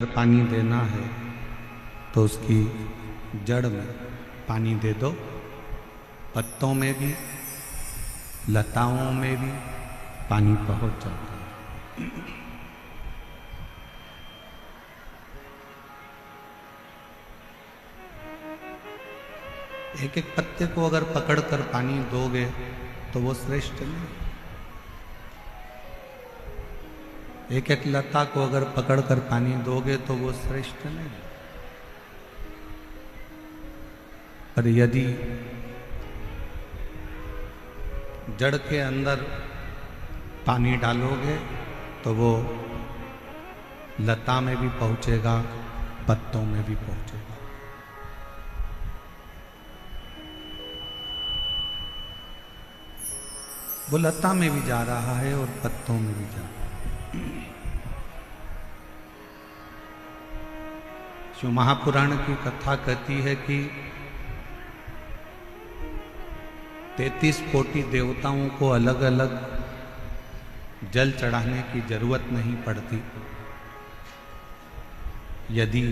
पानी देना है तो उसकी जड़ में पानी दे दो, पत्तों में भी लताओं में भी पानी पहुंच जाता है। एक एक पत्ते को अगर पकड़कर पानी दोगे तो वो श्रेष्ठ नहीं। एक एक लता को अगर पकड़कर पानी दोगे तो वो श्रेष्ठ नहीं। पर यदि जड़ के अंदर पानी डालोगे तो वो लता में भी पहुंचेगा, पत्तों में भी पहुंचेगा। वो लता में भी जा रहा है और पत्तों में भी जा रहा है। जो महापुराण की कथा कहती है कि 33 कोटि देवताओं को अलग अलग जल चढ़ाने की जरूरत नहीं पड़ती। यदि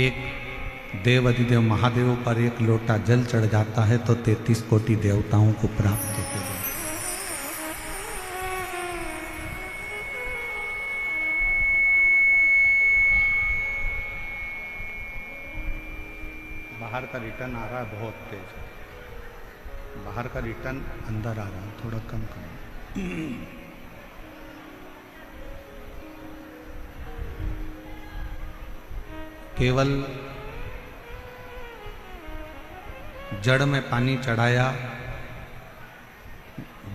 एक देव अधिदेव महादेव पर एक लोटा जल चढ़ जाता है तो 33 कोटि देवताओं को प्राप्त हो जाता है। बाहर का रिटर्न आ रहा है बहुत तेज, बाहर का रिटर्न अंदर आ रहा है, थोड़ा कम करो। केवल जड़ में पानी चढ़ाया,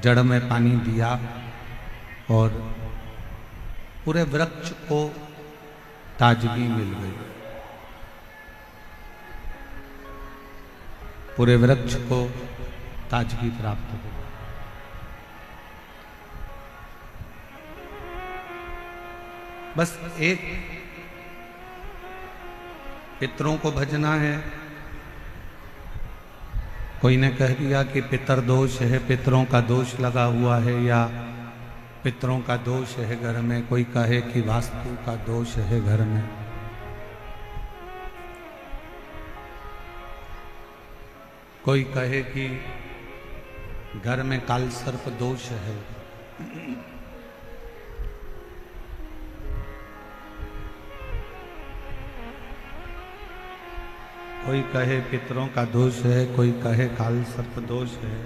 जड़ में पानी दिया और पूरे वृक्ष को ताजगी मिल गई, पूरे वृक्ष को ताजगी प्राप्त हो। बस एक पितरों को भजना है। कोई ने कह दिया कि पितर दोष है, पितरों का दोष लगा हुआ है, या पितरों का दोष है घर में। कोई कहे कि वास्तु का दोष है घर में। कोई कहे कि घर में कालसर्प दोष है। कोई कहे पितरों का दोष है, कोई कहे कालसर्प दोष है,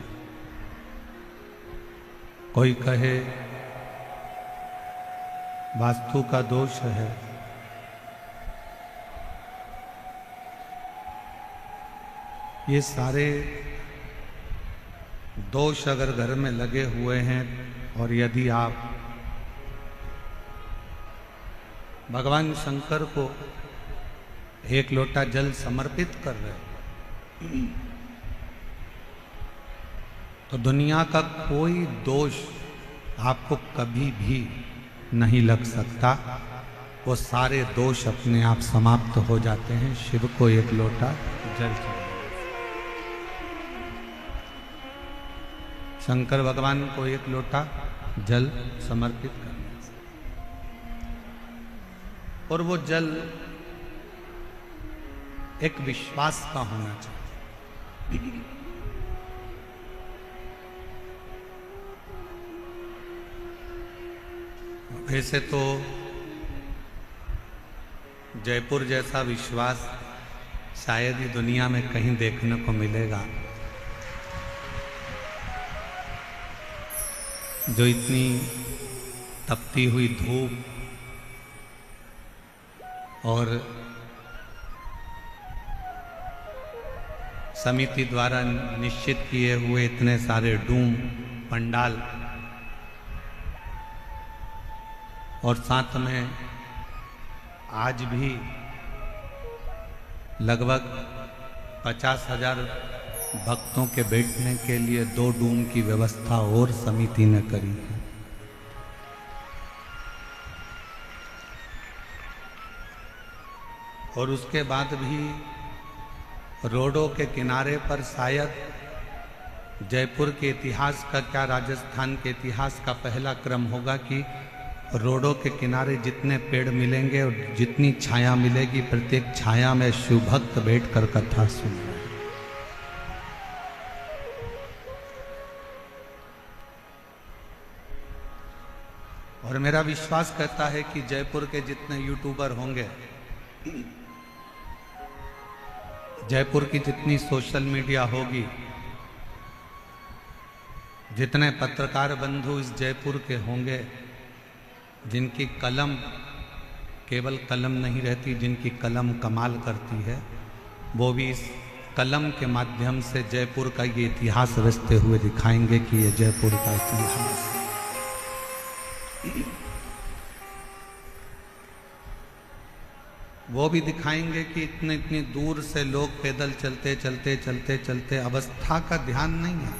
कोई कहे वास्तु का दोष है। ये सारे दोष अगर घर में लगे हुए हैं और यदि आप भगवान शंकर को एक लोटा जल समर्पित कर रहे हैं तो दुनिया का कोई दोष आपको कभी भी नहीं लग सकता। वो सारे दोष अपने आप समाप्त हो जाते हैं शिव को एक लोटा जल चढ़ाने। शंकर भगवान को एक लोटा जल समर्पित करने से, और वो जल एक विश्वास का होना चाहिए। वैसे तो जयपुर जैसा विश्वास शायद ही दुनिया में कहीं देखने को मिलेगा, जो इतनी तपती हुई धूप और समिति द्वारा निश्चित किए हुए इतने सारे डूम पंडाल, और साथ में आज भी लगभग 50,000 भक्तों के बैठने के लिए 2 डूम की व्यवस्था और समिति ने करी है। और उसके बाद भी रोडों के किनारे पर शायद जयपुर के इतिहास का क्या, राजस्थान के इतिहास का पहला क्रम होगा कि रोडों के किनारे जितने पेड़ मिलेंगे और जितनी छाया मिलेगी, प्रत्येक छाया में शिव भक्त बैठकर कथा सुन रहे हैं। और मेरा विश्वास कहता है कि जयपुर के जितने यूट्यूबर होंगे, जयपुर की जितनी सोशल मीडिया होगी, जितने पत्रकार बंधु इस जयपुर के होंगे, जिनकी कलम केवल कलम नहीं रहती, जिनकी कलम कमाल करती है, वो भी इस कलम के माध्यम से जयपुर का ये इतिहास रचते हुए दिखाएंगे कि ये जयपुर का इतिहास है। वो भी दिखाएंगे कि इतनी दूर से लोग पैदल चलते चलते चलते चलते अवस्था का ध्यान नहीं है,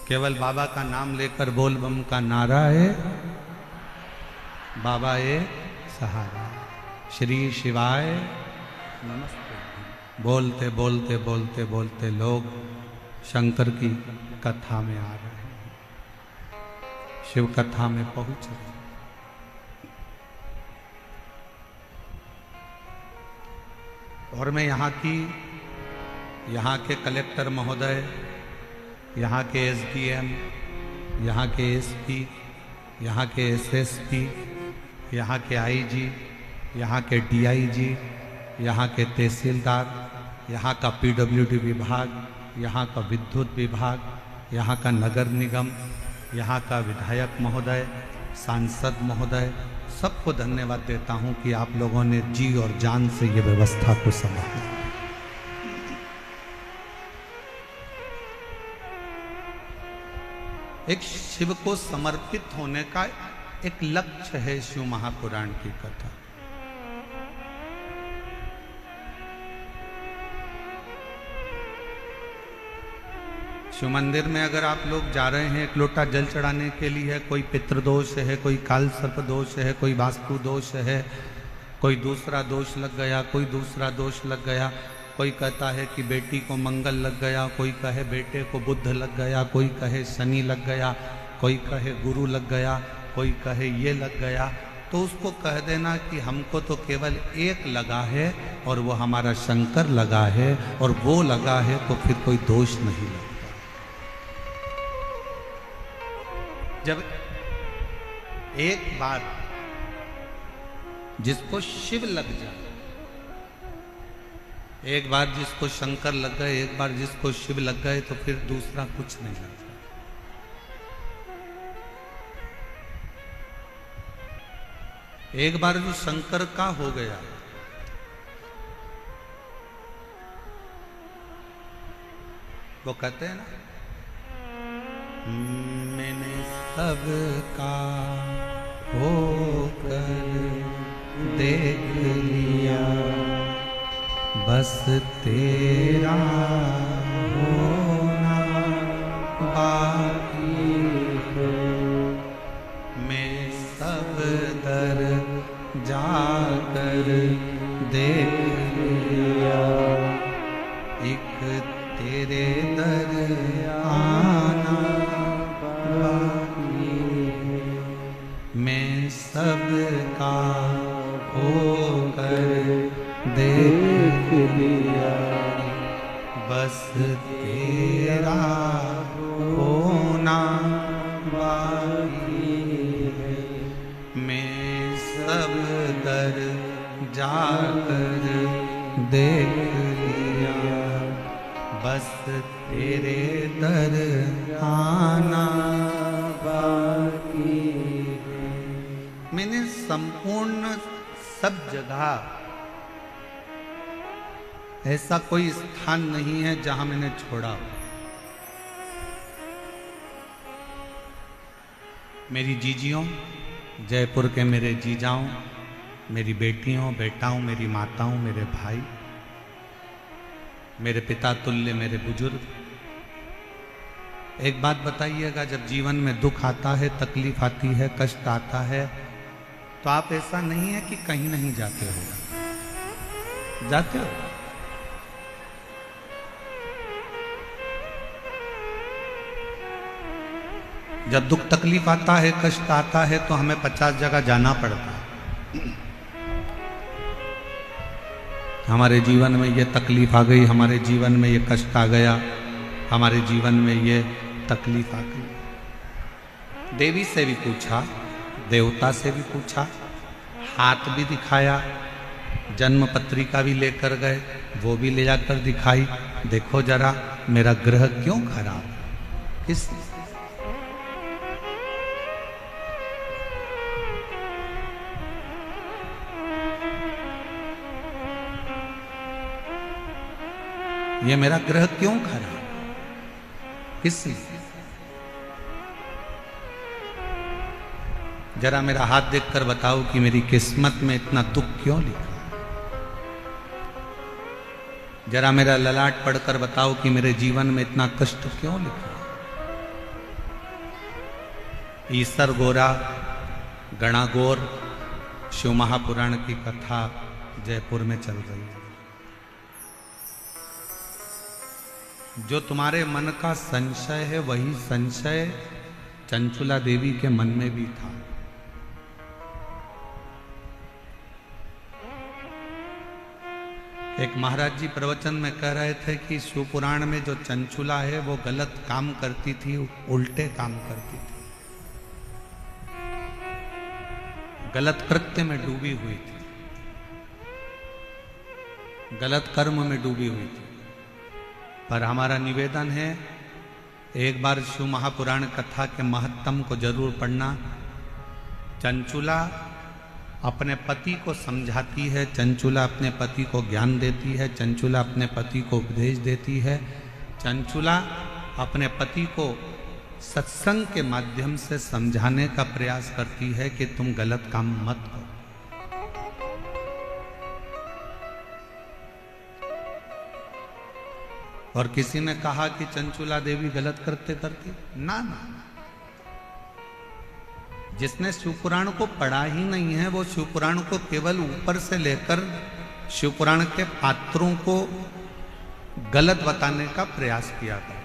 केवल बाबा का नाम लेकर बोल बम का नारा है, बाबा ए सहारा, श्री शिवाय नमस्ते, बोलते बोलते बोलते बोलते लोग शंकर की कथा में आ रहे हैं, शिव कथा में पहुंच रहे हैं। और मैं यहाँ के कलेक्टर महोदय, यहाँ के एसडीएम, यहाँ के एसपी, यहाँ के एसएसपी, यहाँ के आईजी, यहाँ के डीआईजी, यहाँ के तहसीलदार, यहाँ का पीडब्ल्यूडी विभाग, यहाँ का विद्युत विभाग, यहाँ का नगर निगम, यहाँ का विधायक महोदय, सांसद महोदय, सबको धन्यवाद देता हूँ कि आप लोगों ने जी और जान से ये व्यवस्था को संभाला। एक शिव को समर्पित होने का एक लक्ष्य है शिव महापुराण की कथा। शिव मंदिर में अगर आप लोग जा रहे हैं एक लोटा जल चढ़ाने के लिए, कोई पितृदोष है, कोई काल सर्प दोष है, कोई वास्तु दोष है, कोई दूसरा दोष लग गया, कोई दूसरा दोष लग गया, कोई कहता है कि बेटी को मंगल लग गया, कोई कहे बेटे को बुध लग गया, कोई कहे शनि लग गया, कोई कहे गुरु लग गया, कोई कहे ये लग गया, तो उसको कह देना कि हमको तो केवल एक लगा है और वो हमारा शंकर लगा है, और वो लगा है तो फिर कोई दोष नहीं लगता। जब एक बार जिसको शिव लग जाए, एक बार जिसको शंकर लग गए, एक बार जिसको शिव लग गए, तो फिर दूसरा कुछ नहीं लगता। एक बार जो शंकर का हो गया, वो कहते हैं ना, मैंने सबका होकर देख लिया, बस तेरा होना बाकी है, मैं सब दर जाकर देख लिया, एक तेरे दर आना बाकी है, मैं सबका होकर देख लिया, बस तेरा होना बाकी है, मैं सब दर जाकर देख लिया, बस तेरे दर आना बाकी है। मैंने संपूर्ण सब जगह, ऐसा कोई स्थान नहीं है जहां मैंने छोड़ा। मेरी जीजियों, जयपुर के मेरे जीजाओं, मेरी बेटियों, बेटाओं, मेरी माताओं, मेरे भाई, मेरे पिता तुल्य, मेरे बुजुर्ग, एक बात बताइएगा, जब जीवन में दुख आता है, तकलीफ आती है, कष्ट आता है, तो आप ऐसा नहीं है कि कहीं नहीं जाते हो, जाते हो। जब दुख तकलीफ आता है, कष्ट आता है, तो हमें 50 जगह जाना पड़ता है। हमारे जीवन में ये तकलीफ आ गई, हमारे जीवन में ये कष्ट आ गया, हमारे जीवन में ये तकलीफ आ गई। देवी से भी पूछा, देवता से भी पूछा, हाथ भी दिखाया, जन्म पत्रिका भी लेकर गए, वो भी ले जाकर दिखाई, देखो जरा मेरा ग्रह क्यों खराब, किस ये मेरा ग्रह क्यों खराब, किसलिए? जरा मेरा हाथ देखकर बताओ कि मेरी किस्मत में इतना दुख क्यों लिखा। जरा मेरा ललाट पढ़कर बताओ कि मेरे जीवन में इतना कष्ट क्यों लिखा। ईसर गोरा गणागोर शिव महापुराण की कथा जयपुर में चल रही है। जो तुम्हारे मन का संशय है, वही संशय चंचुला देवी के मन में भी था। एक महाराज जी प्रवचन में कह रहे थे कि शिव पुराण में जो चंचुला है वो गलत काम करती थी, उल्टे काम करती थी, गलत कृत्य में डूबी हुई थी, गलत कर्म में डूबी हुई थी। पर हमारा निवेदन है, एक बार शिव महापुराण कथा के महत्तम को जरूर पढ़ना। चंचुला अपने पति को समझाती है, चंचुला अपने पति को ज्ञान देती है, चंचुला अपने पति को उपदेश देती है, चंचुला अपने पति को सत्संग के माध्यम से समझाने का प्रयास करती है कि तुम गलत काम मत करो। और किसी ने कहा कि चंचुला देवी गलत करते करती, ना ना, जिसने शिवपुराण को पढ़ा ही नहीं है वो शिवपुराण को केवल ऊपर से लेकर शिवपुराण के पात्रों को गलत बताने का प्रयास किया करता है।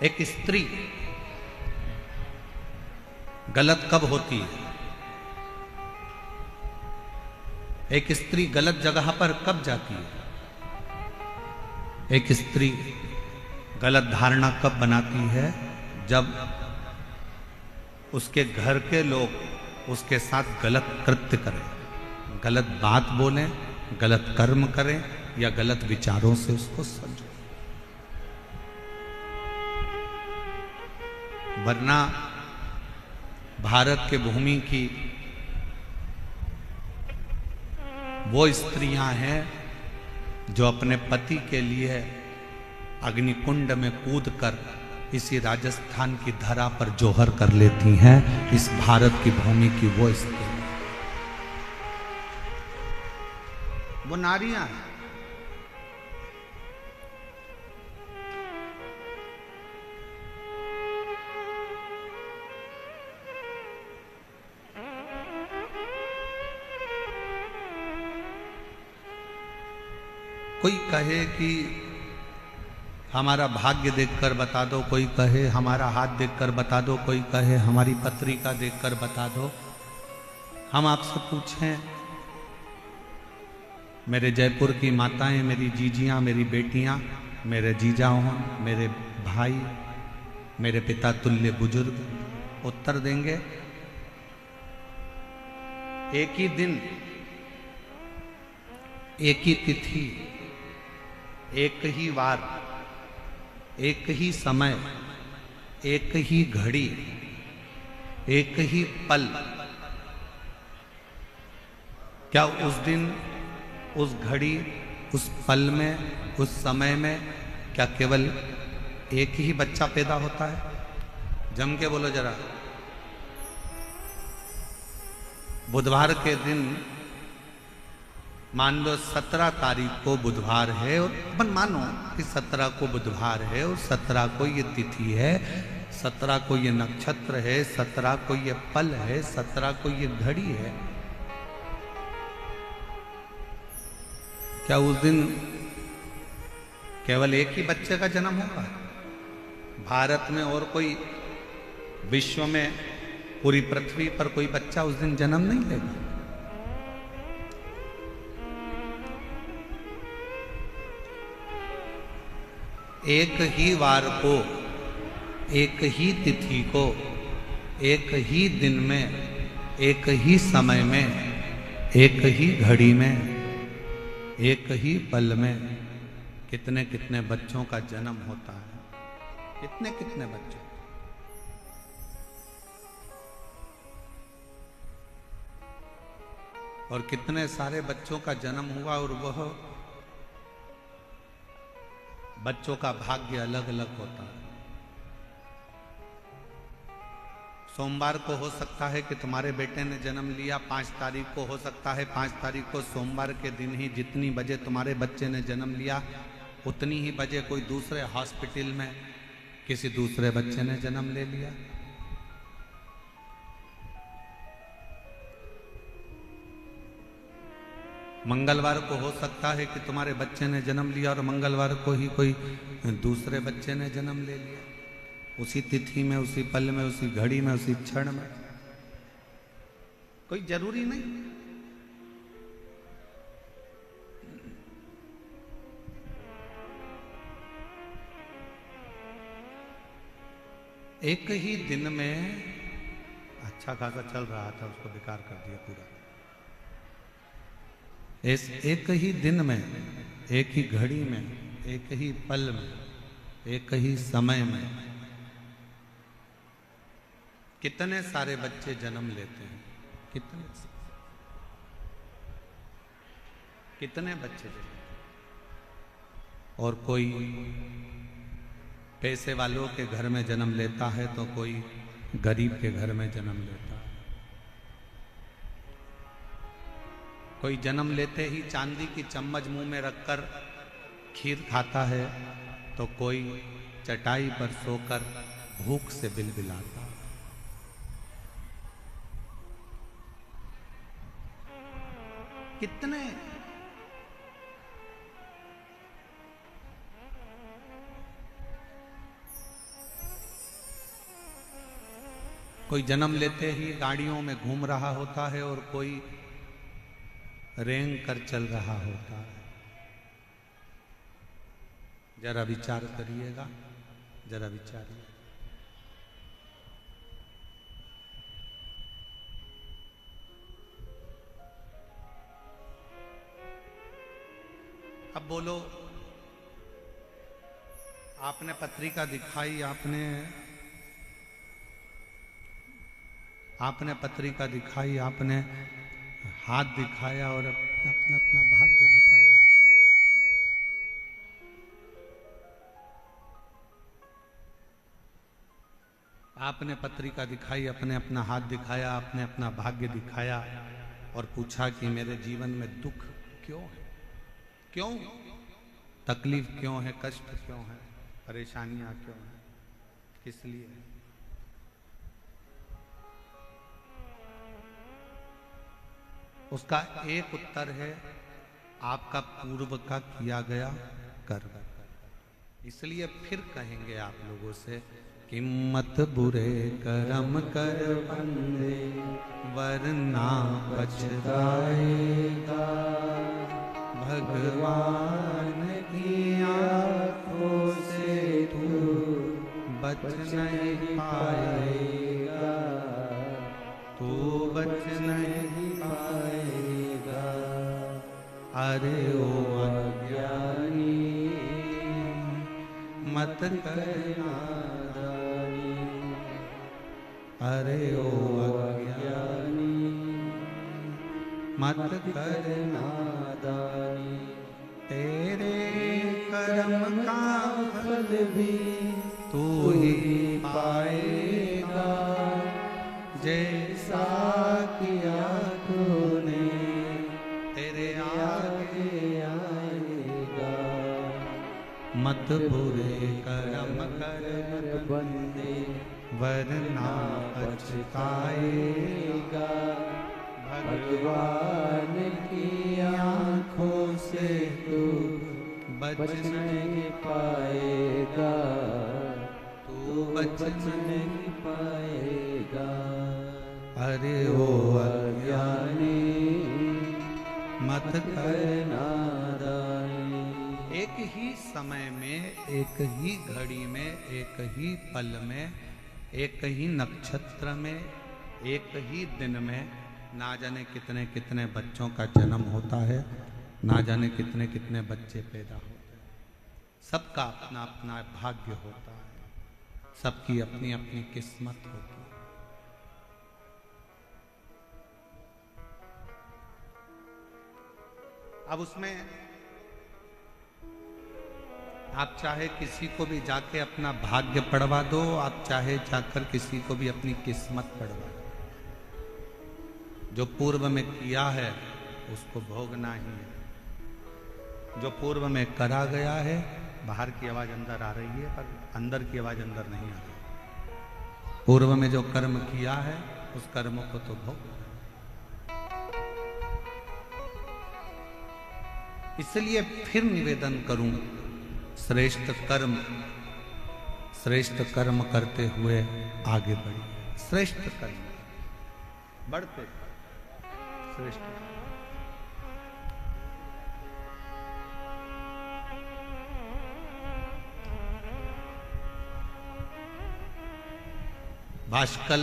एक स्त्री गलत कब होती है, एक स्त्री गलत जगह पर कब जाती है, एक स्त्री गलत धारणा कब बनाती है, जब उसके घर के लोग उसके साथ गलत कृत्य करें, गलत बात बोलें, गलत कर्म करें या गलत विचारों से उसको समझें। वरना भारत के भूमि की वो स्त्रियां हैं जो अपने पति के लिए अग्निकुंड में कूदकर इसी राजस्थान की धरा पर जोहर कर लेती हैं। इस भारत की भूमि की वो स्त्री, वो नारियां हैं। कोई कहे कि हमारा भाग्य देखकर बता दो, कोई कहे हमारा हाथ देखकर बता दो, कोई कहे हमारी पत्रिका देखकर बता दो। हम आपसे पूछें, मेरे जयपुर की माताएं, मेरी जीजियां, मेरी बेटियां, मेरे जीजा हों, मेरे भाई, मेरे पिता तुल्य बुजुर्ग उत्तर देंगे। एक ही दिन, एक ही तिथि, एक ही वार, एक ही समय, एक ही घड़ी, एक ही पल, क्या उस दिन, उस घड़ी, उस पल में, उस समय में क्या केवल एक ही बच्चा पैदा होता है? जम के बोलो जरा। बुधवार के दिन मान लो 17 तारीख को बुधवार है, और अपन मानो कि 17 को बुधवार है और 17 को ये तिथि है, 17 को ये नक्षत्र है, 17 को ये पल है, 17 को ये घड़ी है। क्या उस दिन केवल एक ही बच्चे का जन्म होगा भारत में, और कोई विश्व में पूरी पृथ्वी पर कोई बच्चा उस दिन जन्म नहीं लेगा। एक ही वार को, एक ही तिथि को, एक ही दिन में, एक ही समय में, एक ही घड़ी में, एक ही पल में कितने कितने बच्चों का जन्म होता है, कितने कितने बच्चों। और कितने सारे बच्चों का जन्म हुआ, और वह बच्चों का भाग्य अलग अलग होता है। सोमवार को हो सकता है कि तुम्हारे बेटे ने जन्म लिया, 5 तारीख को हो सकता है, 5 तारीख को सोमवार के दिन ही जितनी बजे तुम्हारे बच्चे ने जन्म लिया उतनी ही बजे कोई दूसरे हॉस्पिटल में किसी दूसरे बच्चे ने जन्म ले लिया। मंगलवार को हो सकता है कि तुम्हारे बच्चे ने जन्म लिया और मंगलवार को ही कोई दूसरे बच्चे ने जन्म ले लिया, उसी तिथि में, उसी पल में, उसी घड़ी में, उसी क्षण में। कोई जरूरी नहीं। एक ही दिन में अच्छा खासा चल रहा था, उसको बेकार कर दिया पूरा। इस एक ही दिन में, एक ही घड़ी में, एक ही पल में, एक ही समय में कितने सारे बच्चे जन्म लेते हैं, कितने बच्चे जन्म। और कोई पैसे वालों के घर में जन्म लेता है तो कोई गरीब के घर में जन्म लेता है। कोई जन्म लेते ही चांदी की चम्मच मुंह में रखकर खीर खाता है तो कोई चटाई पर सोकर भूख से बिलबिलाता है। कितने कोई जन्म लेते ही गाड़ियों में घूम रहा होता है और कोई रेंग कर चल रहा होता है। जरा विचार करिएगा, जरा विचारिए। अब बोलो, आपने पत्रिका दिखाई, आपने पत्रिका दिखाई, आपने हाथ दिखाया और अपना अपना भाग्य बताया। आपने पत्रिका दिखाई, अपने अपना हाथ दिखाया, आपने अपना भाग्य दिखाया और पूछा कि मेरे जीवन में दुख क्यों है, क्यों तकलीफ क्यों है, कष्ट क्यों है, परेशानियां क्यों है, किस लिए। उसका एक उत्तर है आपका पूर्व का किया गया कर्म। इसलिए फिर कहेंगे आप लोगों से कि मत बुरे कर्म कर बंदे वरना पछताएगा, भगवान की आंखों से तू बच नहीं पाएगा, तू बच नहीं पाएगा। अरे ओ अज्ञानी मत करना दानी, अरे ओ अज्ञानी मत करना दानी। तेरे कर्म का फल भी तू ही पाएगा, जैसा किया तूने तेरे आगे आएगा। मत बुरे कर्म कर बंदे वरना पछताएगा, भगवान की आंखों से तू बच नहीं पाएगा, तू बच नहीं पाएगा। अरे ओ अज्ञानी मत कर नादानी। एक ही समय में, एक ही घड़ी में, एक ही पल में, एक ही नक्षत्र में, एक ही दिन में ना जाने कितने कितने बच्चों का जन्म होता है, ना जाने कितने कितने बच्चे पैदा होते हैं। सबका अपना अपना भाग्य होता है, सबकी अपनी अपनी किस्मत होती है। अब उसमें आप चाहे किसी को भी जाके अपना भाग्य पढ़वा दो, आप चाहे जाकर किसी को भी अपनी किस्मत पढ़वा दो, जो पूर्व में किया है उसको भोगना ही है। जो पूर्व में करा गया है, बाहर की आवाज अंदर आ रही है पर अंदर की आवाज अंदर नहीं आ रही। पूर्व में जो कर्म किया है उस कर्म को तो भोग। इसलिए फिर निवेदन करूं, श्रेष्ठ कर्म करते हुए आगे बढ़िए। श्रेष्ठ कर्म बढ़ते श्रेष्ठ। भाष्कल,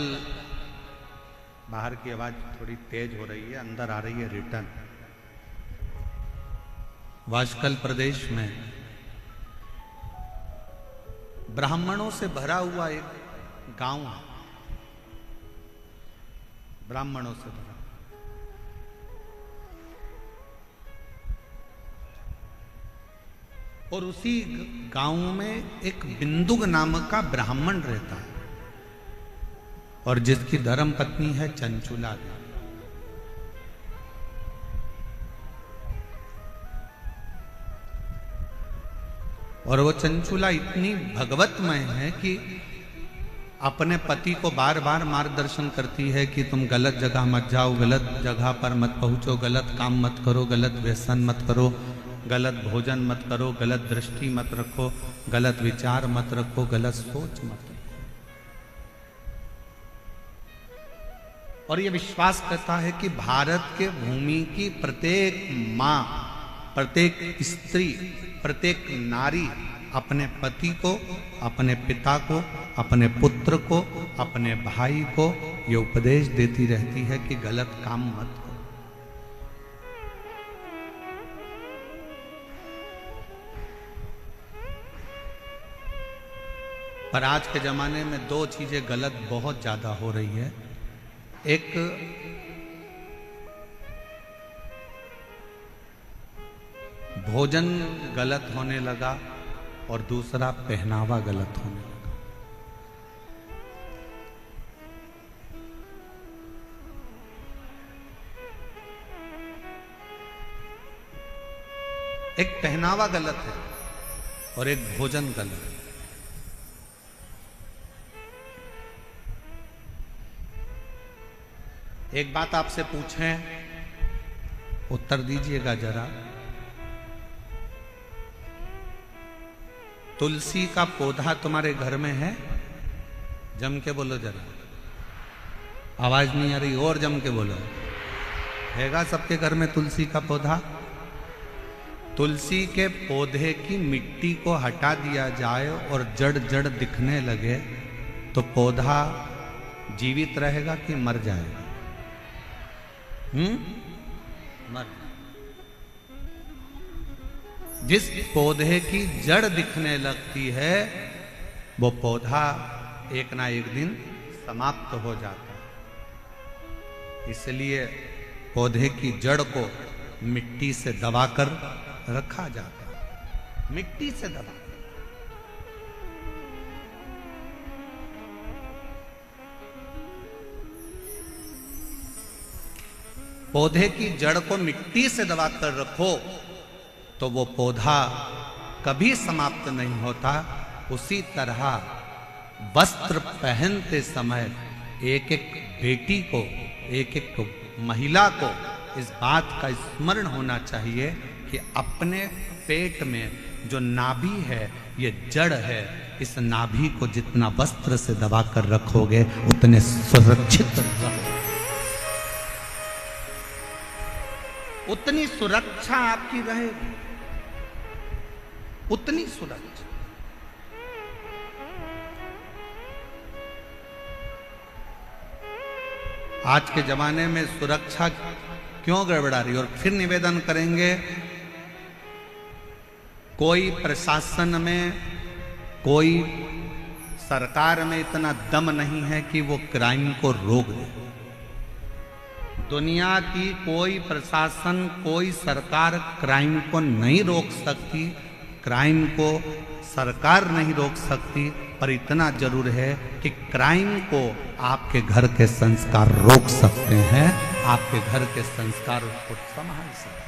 बाहर की आवाज थोड़ी तेज हो रही है, अंदर आ रही है रिटर्न। भाष्कल प्रदेश में ब्राह्मणों से भरा हुआ एक गांव है, ब्राह्मणों से भरा। और उसी गांव में एक बिंदुक नामक का ब्राह्मण रहता है और जिसकी धर्म पत्नी है चंचुला देवी। और वो चंचुला इतनी भगवतमय है कि अपने पति को बार बार मार्गदर्शन करती है कि तुम गलत जगह मत जाओ, गलत जगह पर मत पहुंचो, गलत काम मत करो, गलत व्यसन मत करो, गलत भोजन मत करो, गलत दृष्टि मत रखो, गलत विचार मत रखो, गलत सोच मत रखो। और ये विश्वास करता है कि भारत के भूमि की प्रत्येक माँ, प्रत्येक स्त्री, प्रत्येक नारी अपने पति को, अपने पिता को, अपने पुत्र को, अपने भाई को ये उपदेश देती रहती है कि गलत काम मत करो। पर आज के जमाने में दो चीजें गलत बहुत ज्यादा हो रही है। एक भोजन गलत होने लगा और दूसरा पहनावा गलत होने लगा। एक पहनावा गलत है और एक भोजन गलत है। एक बात आपसे पूछें, उत्तर दीजिएगा जरा। तुलसी का पौधा तुम्हारे घर में है? जम के बोलो जरा, आवाज नहीं आ रही, और जम के बोलो। हैगा सबके घर में तुलसी का पौधा? तुलसी के पौधे की मिट्टी को हटा दिया जाए और जड़ जड़ दिखने लगे तो पौधा जीवित रहेगा कि मर जाएगा? मर। जिस पौधे की जड़ दिखने लगती है वो पौधा एक ना एक दिन समाप्त हो जाता है। इसलिए पौधे की जड़ को मिट्टी से दबाकर रखा जाता है, मिट्टी से दबा। पौधे की जड़ को मिट्टी से दबाकर रखो तो वो पौधा कभी समाप्त नहीं होता। उसी तरह वस्त्र पहनते समय एक एक बेटी को, एक एक महिला को इस बात का स्मरण होना चाहिए कि अपने पेट में जो नाभि है ये जड़ है, इस नाभि को जितना वस्त्र से दबा कर रखोगे उतने सुरक्षित रहोगे, उतनी सुरक्षा आपकी रहेगी, उतनी सुरक्षा। आज के जमाने में सुरक्षा क्यों गड़बड़ा रही? और फिर निवेदन करेंगे, कोई प्रशासन में, कोई सरकार में इतना दम नहीं है कि वो क्राइम को रोक दे। दुनिया की कोई प्रशासन, कोई सरकार क्राइम को नहीं रोक सकती, क्राइम को सरकार नहीं रोक सकती, पर इतना जरूर है कि क्राइम को आपके घर के संस्कार रोक सकते हैं, आपके घर के संस्कार को संभाल सकते हैं।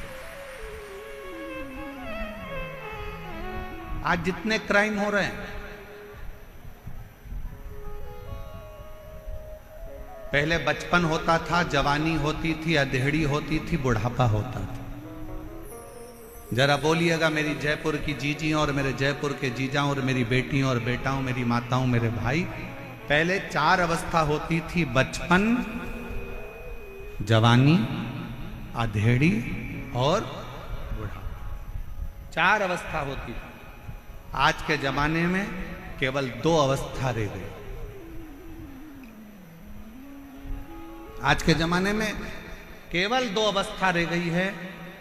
आज जितने क्राइम हो रहे हैं, पहले बचपन होता था, जवानी होती थी, अधेड़ी होती थी, बुढ़ापा होता था। जरा बोलिएगा मेरी जयपुर की जीजी और मेरे जयपुर के जीजा और मेरी बेटियों और बेटाओं, मेरी माताओं, मेरे भाई, पहले 4 अवस्था होती थी, बचपन, जवानी, अधेड़ी और बुढ़ापा। 4 अवस्था होती थी। आज के जमाने में केवल 2 अवस्था रह गई। आज के जमाने में केवल 2 अवस्था रह गई है।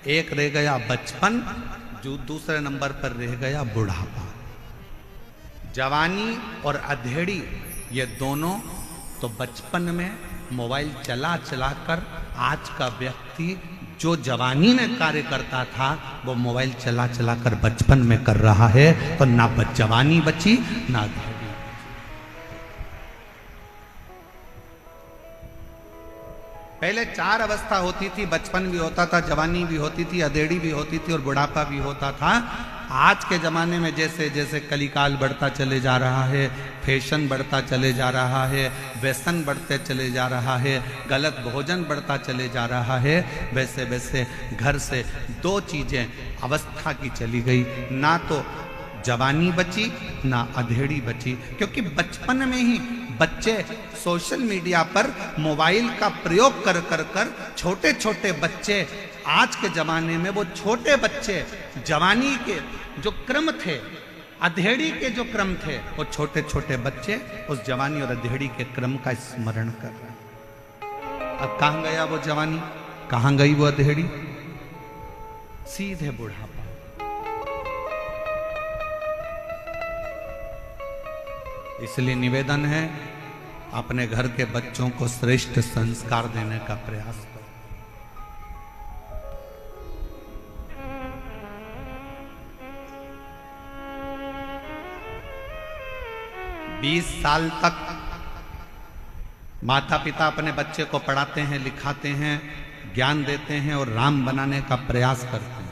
एक रह गया बचपन, जो दूसरे नंबर पर रह गया बुढ़ापा। जवानी और अधेड़ी ये दोनों तो बचपन में मोबाइल चला चला कर आज का व्यक्ति जो जवानी में कार्य करता था वो मोबाइल चला चला कर बचपन में कर रहा है, तो ना जवानी बची ना अधेड़ी। पहले 4 अवस्था होती थी, बचपन भी होता था, जवानी भी होती थी, अधेड़ी भी होती थी और बुढ़ापा भी होता था। आज के ज़माने में जैसे जैसे कलिकाल बढ़ता चले जा रहा है, फैशन बढ़ता चले जा रहा है, व्यसन बढ़ते चले जा रहा है, गलत भोजन बढ़ता चले जा रहा है, वैसे वैसे घर से 2 चीज़ें अवस्था की चली गई, ना तो जवानी बची ना अधेड़ी बची। क्योंकि बचपन में ही बच्चे सोशल मीडिया पर मोबाइल का प्रयोग कर कर कर छोटे छोटे बच्चे, आज के ज़माने में वो छोटे बच्चे जवानी के जो क्रम थे, अधेड़ी के जो क्रम थे, वो छोटे छोटे बच्चे उस जवानी और अधेड़ी के क्रम का स्मरण कर रहे हैं। अब कहाँ गया वो जवानी, कहाँ गई वो अधेड़ी? सीधे बुढ़ापा। इसलिए निवेदन है, अपने घर के बच्चों को श्रेष्ठ संस्कार देने का प्रयास करो। 20 साल तक माता पिता अपने बच्चे को पढ़ाते हैं, लिखाते हैं, ज्ञान देते हैं और राम बनाने का प्रयास करते हैं।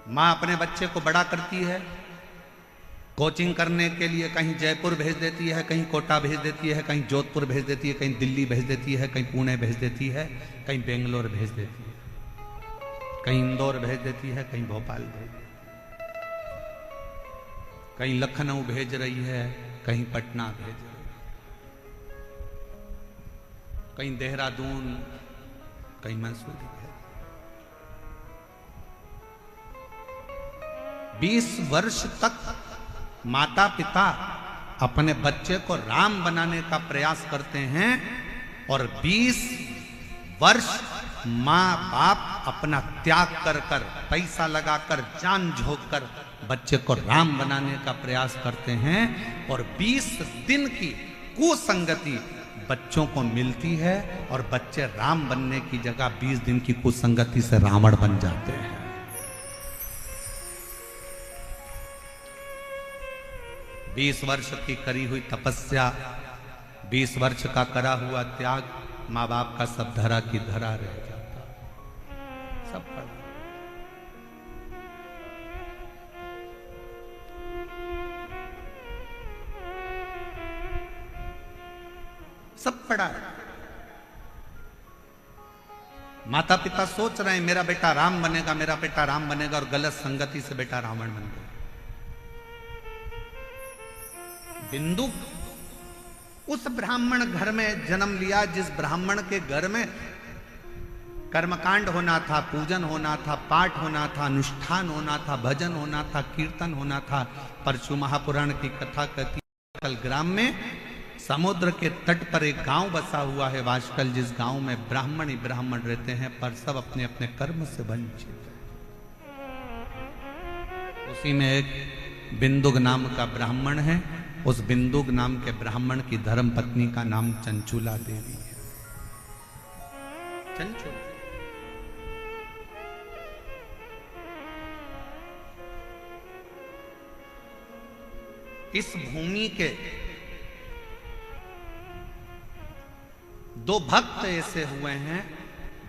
माँ अपने बच्चे को बड़ा करती है, कोचिंग करने के लिए कहीं जयपुर भेज देती है, कहीं कोटा भेज देती है, कहीं जोधपुर भेज देती है, कहीं दिल्ली भेज देती है, कहीं पुणे भेज देती है, कहीं बेंगलोर भेज देती है, कहीं इंदौर भेज देती है, कहीं भोपाल भेज देती है, कहीं लखनऊ भेज रही है, कहीं पटना भेज रही है, कहीं देहरादून, कहीं मंसूरी भेज। 20 वर्ष तक माता पिता अपने बच्चे को राम बनाने का प्रयास करते हैं और 20 वर्ष माँ बाप अपना त्याग कर कर, पैसा लगाकर, जान झोंक कर बच्चे को राम बनाने का प्रयास करते हैं और 20 दिन की कुसंगति बच्चों को मिलती है और बच्चे राम बनने की जगह 20 दिन की कुसंगति से रावण बन जाते हैं। 20 वर्ष की करी हुई तपस्या, 20 वर्ष का करा हुआ त्याग, माँ बाप का सब धरा की धरा रह जाता, सब पड़ा। सब पड़ा है। माता पिता सोच रहे हैं मेरा बेटा राम बनेगा, मेरा बेटा राम बनेगा, और गलत संगति से बेटा रावण बन गया। बिंदु उस ब्राह्मण घर में जन्म लिया जिस ब्राह्मण के घर में कर्मकांड होना था, पूजन होना था, पाठ होना था, अनुष्ठान होना था, भजन होना था, कीर्तन होना था। परशु महापुराण की कथा कहती है कल ग्राम में समुद्र के तट पर एक गांव बसा हुआ है वाशकल, जिस गांव में ब्राह्मण ही ब्राह्मण रहते हैं, पर सब अपने अपने कर्म से वंचित हैं। उसी में एक बिंदुक नाम का ब्राह्मण है। उस बिंदुक नाम के ब्राह्मण की धर्म पत्नी का नाम चंचुला देवी है। चंचुला इस भूमि के दो भक्त ऐसे हुए हैं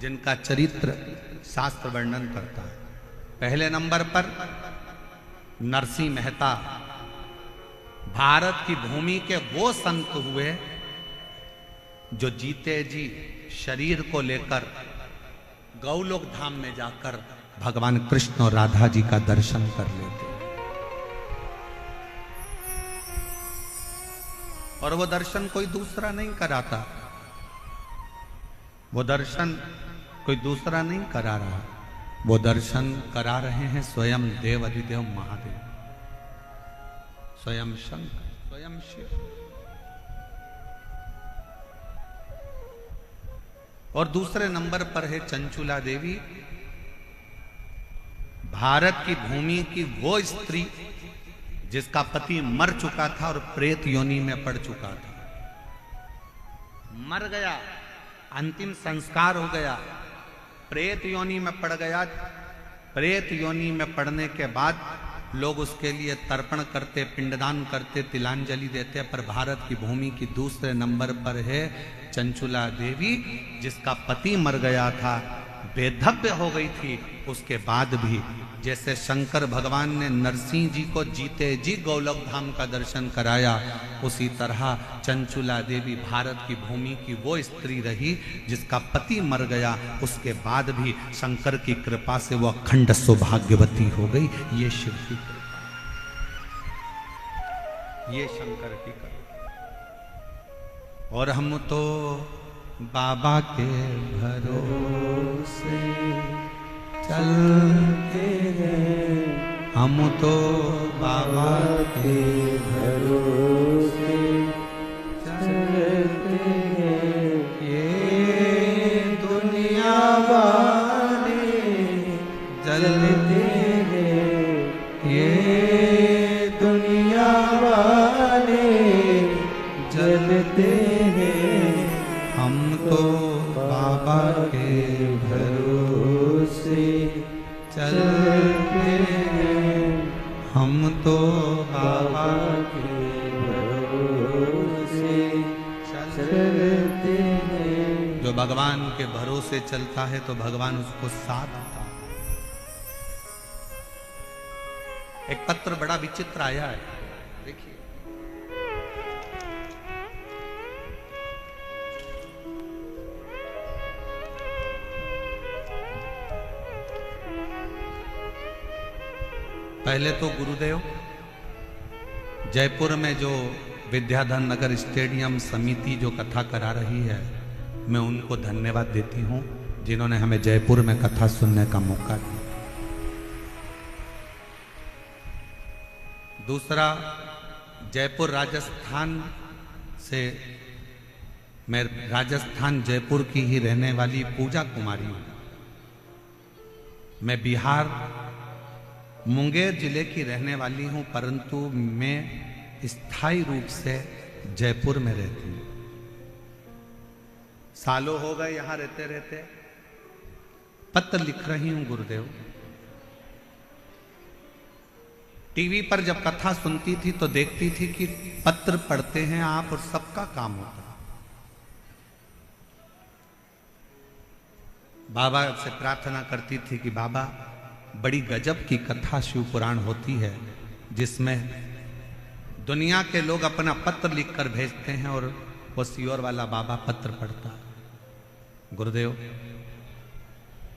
जिनका चरित्र शास्त्र वर्णन करता है। पहले नंबर पर नरसिंह मेहता, भारत की भूमि के वो संत हुए जो जीते जी शरीर को लेकर गौलोक धाम में जाकर भगवान कृष्ण और राधा जी का दर्शन कर लेते, और वो दर्शन कोई दूसरा नहीं कराता, वो दर्शन कोई दूसरा नहीं करा रहा, वो दर्शन करा रहे हैं स्वयं देव अधिदेव महादेव, स्वयं शंकर, स्वयं शिव। और दूसरे नंबर पर है चंचुला देवी, भारत की भूमि की वो स्त्री जिसका पति मर चुका था और प्रेत योनि में पड़ चुका था। मर गया, अंतिम संस्कार हो गया, प्रेत योनि में पड़ गया। प्रेत योनि में पड़ने के बाद लोग उसके लिए तर्पण करते, पिंडदान करते, तिलांजलि देते, पर भारत की भूमि की दूसरे नंबर पर है चंचुला देवी, जिसका पति मर गया था, बेधव्य हो गई थी। उसके बाद भी जैसे शंकर भगवान ने नरसिंह जी को जीते जी गौलोक धाम का दर्शन कराया, उसी तरह चंचुला देवी भारत की भूमि की वो स्त्री रही जिसका पति मर गया, उसके बाद भी शंकर की कृपा से वो अखंड सौभाग्यवती हो गई। ये शिव की कृपा, ये शंकर की कृपा। और हम तो बाबा के भरोसे चलते हैं, हम तो बाबा के भरोसे चलते हैं, ये दुनिया वाले जलते हैं, ये दुनिया वाले जलते हैं, हम तो बाबा के भरोसे चलते हैं, हम तो बाबा के भरोसे चलते हैं। जो भगवान के भरोसे चलता है तो भगवान उसको साथ देता है। एक पत्र बड़ा विचित्र आया है, देखिए। पहले तो गुरुदेव जयपुर में जो विद्याधर नगर स्टेडियम समिति जो कथा करा रही है, मैं उनको धन्यवाद देती हूं जिन्होंने हमें जयपुर में कथा सुनने का मौका दिया। दूसरा, जयपुर राजस्थान से, मैं राजस्थान जयपुर की ही रहने वाली पूजा कुमारी हूं। मैं बिहार मुंगेर जिले की रहने वाली हूं, परंतु मैं स्थायी रूप से जयपुर में रहती हूं। सालों हो गए यहां रहते रहते। पत्र लिख रही हूं गुरुदेव। टीवी पर जब कथा सुनती थी तो देखती थी कि पत्र पढ़ते हैं आप और सबका काम होता है। बाबा से प्रार्थना करती थी कि बाबा, बड़ी गजब की कथा शिव पुराण होती है जिसमें दुनिया के लोग अपना पत्र लिखकर भेजते हैं और वो सियोर वाला बाबा पत्र पढ़ता है। गुरुदेव,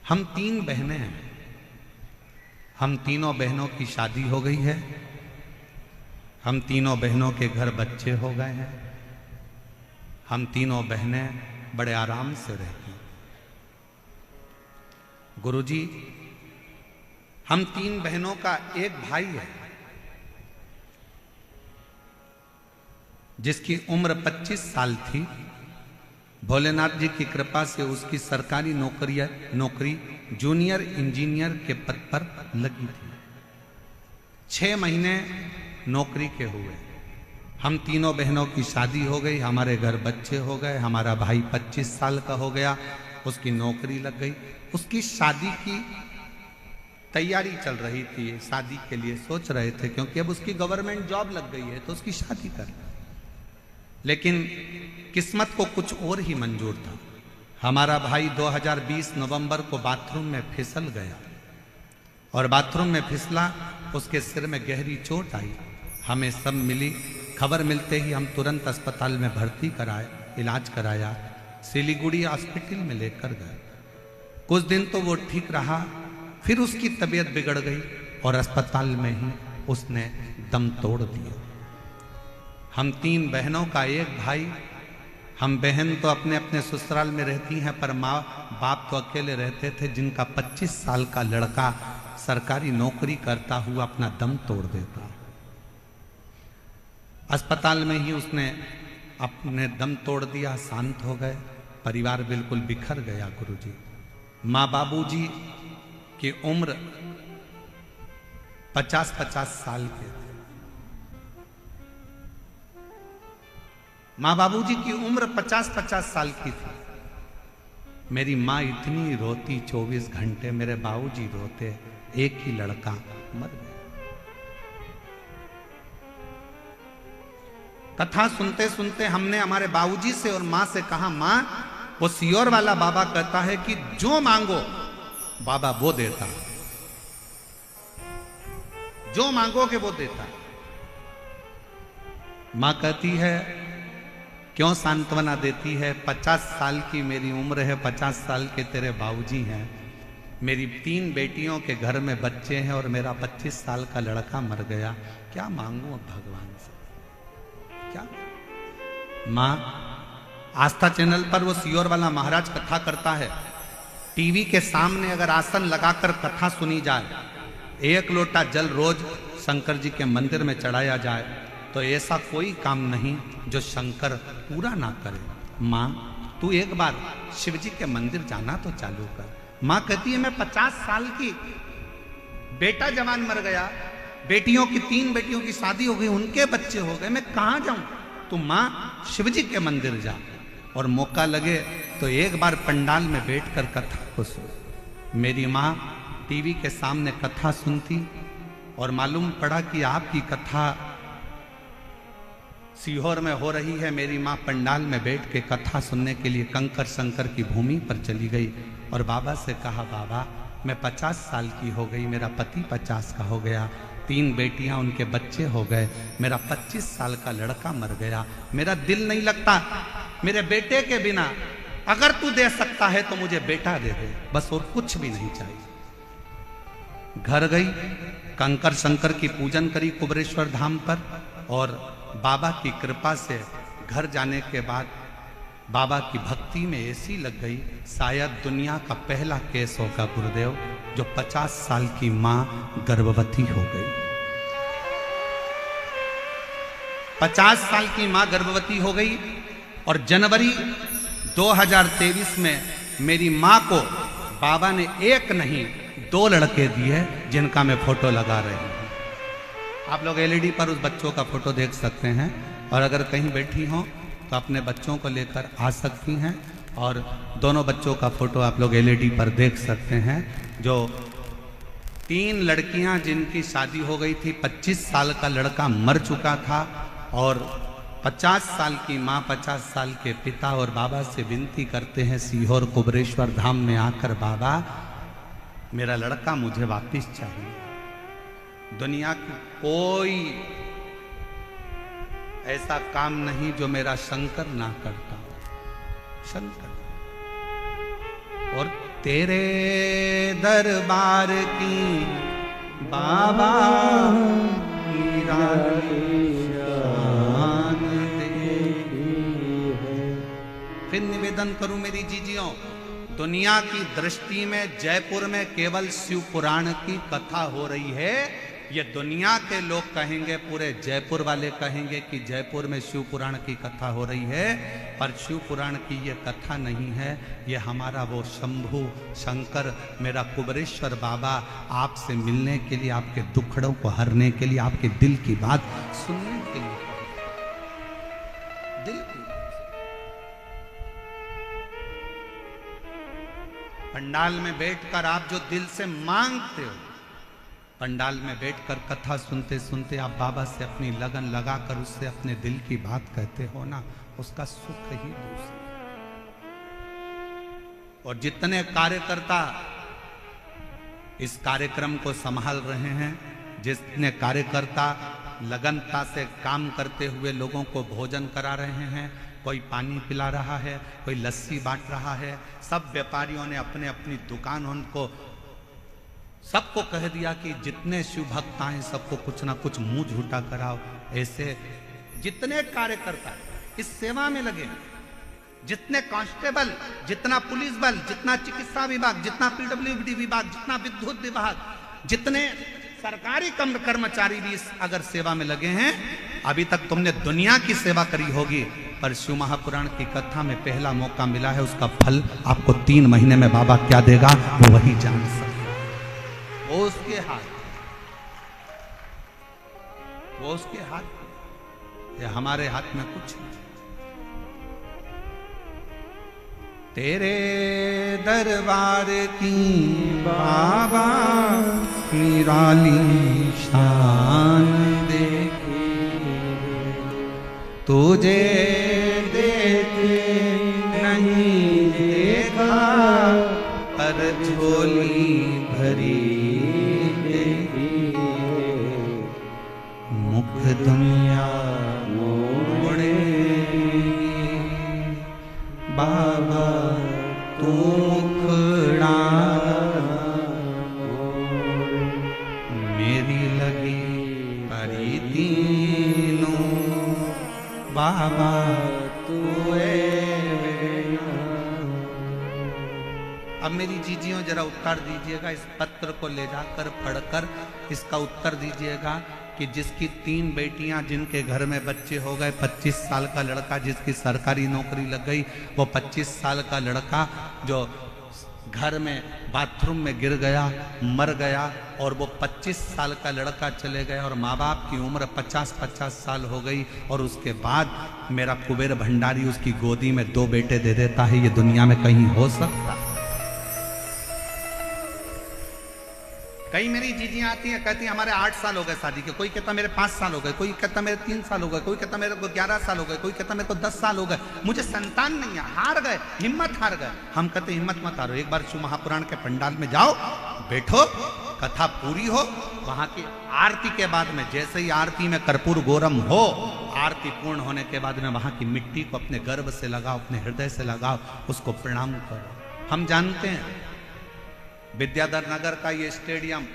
हम 3 बहनें हैं। हम तीनों बहनों की शादी हो गई है। हम तीनों बहनों के घर बच्चे हो गए हैं। हम तीनों बहनें बड़े आराम से रहती हैं। गुरुजी, हम 3 बहनों का एक भाई है जिसकी उम्र 25 साल थी। भोलेनाथ जी की कृपा से उसकी सरकारी नौकरी जूनियर इंजीनियर के पद पर लगी थी। 6 महीने नौकरी के हुए। हम तीनों बहनों की शादी हो गई, हमारे घर बच्चे हो गए। हमारा भाई 25 साल का हो गया, उसकी नौकरी लग गई। उसकी शादी की तैयारी चल रही थी, शादी के लिए सोच रहे थे क्योंकि अब उसकी गवर्नमेंट जॉब लग गई है तो उसकी शादी कर। लेकिन किस्मत को कुछ और ही मंजूर था। हमारा भाई 2020 नवंबर को बाथरूम में फिसल गया और बाथरूम में फिसला, उसके सिर में गहरी चोट आई। हमें सब मिली, खबर मिलते ही हम तुरंत अस्पताल में भर्ती कराए, इलाज कराया, सिलीगुड़ी हॉस्पिटल में लेकर गए। कुछ दिन तो वो ठीक रहा, फिर उसकी तबीयत बिगड़ गई और अस्पताल में ही उसने दम तोड़ दिया। हम 3 बहनों का एक भाई। हम बहन तो अपने अपने ससुराल में रहती हैं, पर माँ बाप तो अकेले रहते थे, जिनका 25 साल का लड़का सरकारी नौकरी करता हुआ अपना दम तोड़ देता। अस्पताल में ही उसने अपने दम तोड़ दिया, शांत हो गए, परिवार बिल्कुल बिखर गया। गुरुजी, माँ बाबूजी की उम्र 50-50 साल के थे। माँ बाबूजी की उम्र 50-50 साल की थी। मेरी माँ इतनी रोती 24 घंटे, मेरे बाबूजी रोते, एक ही लड़का मर गया। कथा सुनते सुनते हमने हमारे बाबूजी से और माँ से कहा, माँ, वो सियोर वाला बाबा कहता है कि जो मांगो बाबा वो देता, जो मांगोगे वो देता। माँ कहती है, क्यों सांत्वना देती है? 50 साल की मेरी उम्र है, 50 साल के तेरे बाबूजी हैं, मेरी 3 बेटियों के घर में बच्चे हैं और मेरा 25 साल का लड़का मर गया, क्या मांगू अब भगवान से? क्या? माँ, आस्था चैनल पर वो सियोर वाला महाराज कथा करता है। टीवी के सामने अगर आसन लगाकर कथा सुनी जाए, 1 लोटा जल रोज शंकर जी के मंदिर में चढ़ाया जाए, तो ऐसा कोई काम नहीं जो शंकर पूरा ना करे। माँ, तू एक बार शिव जी के मंदिर जाना तो चालू कर। माँ कहती है, मैं 50 साल की, बेटा जवान मर गया, बेटियों की 3 बेटियों की शादी हो गई, उनके बच्चे हो गए, मैं कहाँ जाऊं? तू माँ शिव जी के मंदिर जा, और मौका लगे तो एक बार पंडाल में बैठकर कथा को सुन। मेरी माँ टीवी के सामने कथा सुनती और मालूम पड़ा कि आपकी कथा सीहोर में हो रही है। मेरी माँ पंडाल में बैठ के कथा सुनने के लिए कंकर शंकर की भूमि पर चली गई और बाबा से कहा, बाबा, मैं 50 साल की हो गई, मेरा पति 50 का हो गया, 3 बेटियां, उनके बच्चे हो गए, मेरा 25 साल का लड़का मर गया, मेरा दिल नहीं लगता मेरे बेटे के बिना, अगर तू दे सकता है तो मुझे बेटा दे दे, बस और कुछ भी नहीं चाहिए। घर गई, कंकर शंकर की पूजन करी कुबरेश्वर धाम पर, और बाबा की कृपा से घर जाने के बाद बाबा की भक्ति में ऐसी लग गई, शायद दुनिया का पहला केस होगा गुरुदेव जो 50 साल की मां गर्भवती हो गई। 50 साल की मां गर्भवती हो गई और जनवरी 2023 में मेरी मां को बाबा ने 1 नहीं 2 लड़के दिए, जिनका मैं फोटो लगा रही हूं। आप लोग एलईडी पर उस बच्चों का फोटो देख सकते हैं, और अगर कहीं बैठी हो तो अपने बच्चों को लेकर आ सकती हैं, और दोनों बच्चों का फोटो आप लोग एलईडी पर देख सकते हैं। जो 3 लड़कियां जिनकी शादी हो गई थी, 25 साल का लड़का मर चुका था, और 50 साल की माँ, 50 साल के पिता, और बाबा से विनती करते हैं सीहोर कुबरेश्वर धाम में आकर, बाबा मेरा लड़का मुझे वापिस चाहिए। दुनिया की कोई ऐसा काम नहीं जो मेरा शंकर ना करता। शंकर और तेरे दरबार की बाबा फिर निवेदन करूं मेरी जीजियों, दुनिया की दृष्टि में जयपुर में केवल शिव पुराण की कथा हो रही है। ये दुनिया के लोग कहेंगे, पूरे जयपुर वाले कहेंगे कि जयपुर में शिव पुराण की कथा हो रही है, पर शिव पुराण की ये कथा नहीं है। ये हमारा वो शंभू शंकर, मेरा कुबरेश्वर बाबा आपसे मिलने के लिए, आपके दुखड़ों को हरने के लिए, आपके दिल की बात सुनने के लिए, दिल की पंडाल में बैठकर आप जो दिल से मांगते हो, पंडाल में बैठकर कथा सुनते सुनते आप बाबा से अपनी लगन लगाकर उससे अपने दिल की बात कहते हो ना, उसका सुख ही दूसरा। और जितने कार्यकर्ता इस कार्यक्रम को संभाल रहे हैं, जितने कार्यकर्ता लगनता से काम करते हुए लोगों को भोजन करा रहे हैं, कोई पानी पिला रहा है, कोई लस्सी बांट रहा है, सब व्यापारियों ने अपने अपनी दुकान उनको सबको कह दिया कि जितने शिव भक्त आए सबको कुछ ना कुछ मुंह झूठा कराओ। ऐसे जितने कार्यकर्ता इस सेवा में लगे, जितने कांस्टेबल, जितना पुलिस बल, जितना चिकित्सा विभाग, जितना पीडब्ल्यूडी विभाग, जितना विद्युत विभाग, जितने सरकारी कर्मचारी भी इस अगर सेवा में लगे हैं, अभी तक तुमने दुनिया की सेवा करी होगी, पर शिव महापुराण की कथा में पहला मौका मिला है, उसका फल आपको 3 महीने में बाबा क्या देगा वो वही जान सकता, वो उसके हाथ, वो उसके हाथ, ये हमारे हाथ में कुछ नहीं। तेरे दरबार की बाबा निराली शान देखी, तुझे देखे नहीं देखा, पर झोली भरी देखी, मुख दुनिया मोड़े बाबा तू मुखड़ा, मेरी लगी परी तीनों बाबा तू अब मेरी जीजियों जरा उत्तर दीजिएगा, इस पत्र को ले जाकर पढ़कर इसका उत्तर दीजिएगा कि जिसकी 3 बेटियां, जिनके घर में बच्चे हो गए, 25 साल का लड़का जिसकी सरकारी नौकरी लग गई, वो 25 साल का लड़का जो घर में बाथरूम में गिर गया, मर गया, और वो 25 साल का लड़का चले गए और माँ बाप की उम्र 50-50 साल हो गई, और उसके बाद मेरा कुबेर भंडारी उसकी गोदी में 2 बेटे दे देता है। ये दुनिया में कहीं हो सकता? कई मेरी जीजियां आती हैं, कहती हैं हमारे 8 साल हो गए शादी के, कोई कहता मेरे 5 साल हो गए, कोई कहता मेरे 3 साल हो गए, कोई कहता मेरे को 11 साल हो गए, कोई कहता मेरे को 10 साल हो गए, मुझे संतान नहीं है, हार गए, हिम्मत हार गए। हम कहते हिम्मत मत हारो, एक बार शिव महापुराण के पंडाल में जाओ, बैठो, कथा पूरी हो, वहां की आरती के बाद में, जैसे ही आरती में कर्पूर गौरम हो, आरती पूर्ण होने के बाद में वहां की मिट्टी को अपने गर्भ से लगाओ, अपने हृदय से लगाओ, उसको प्रणाम करो। हम जानते हैं विद्याधर नगर का ये स्टेडियम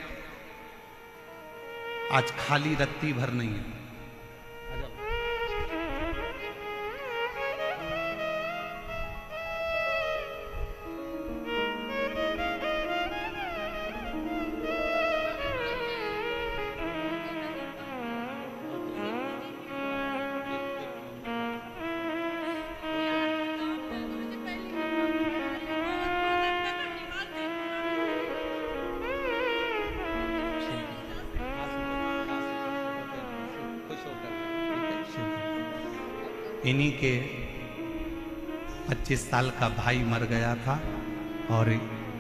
आज खाली रत्ती भर नहीं है। इन्हीं के 25 साल का भाई मर गया था, और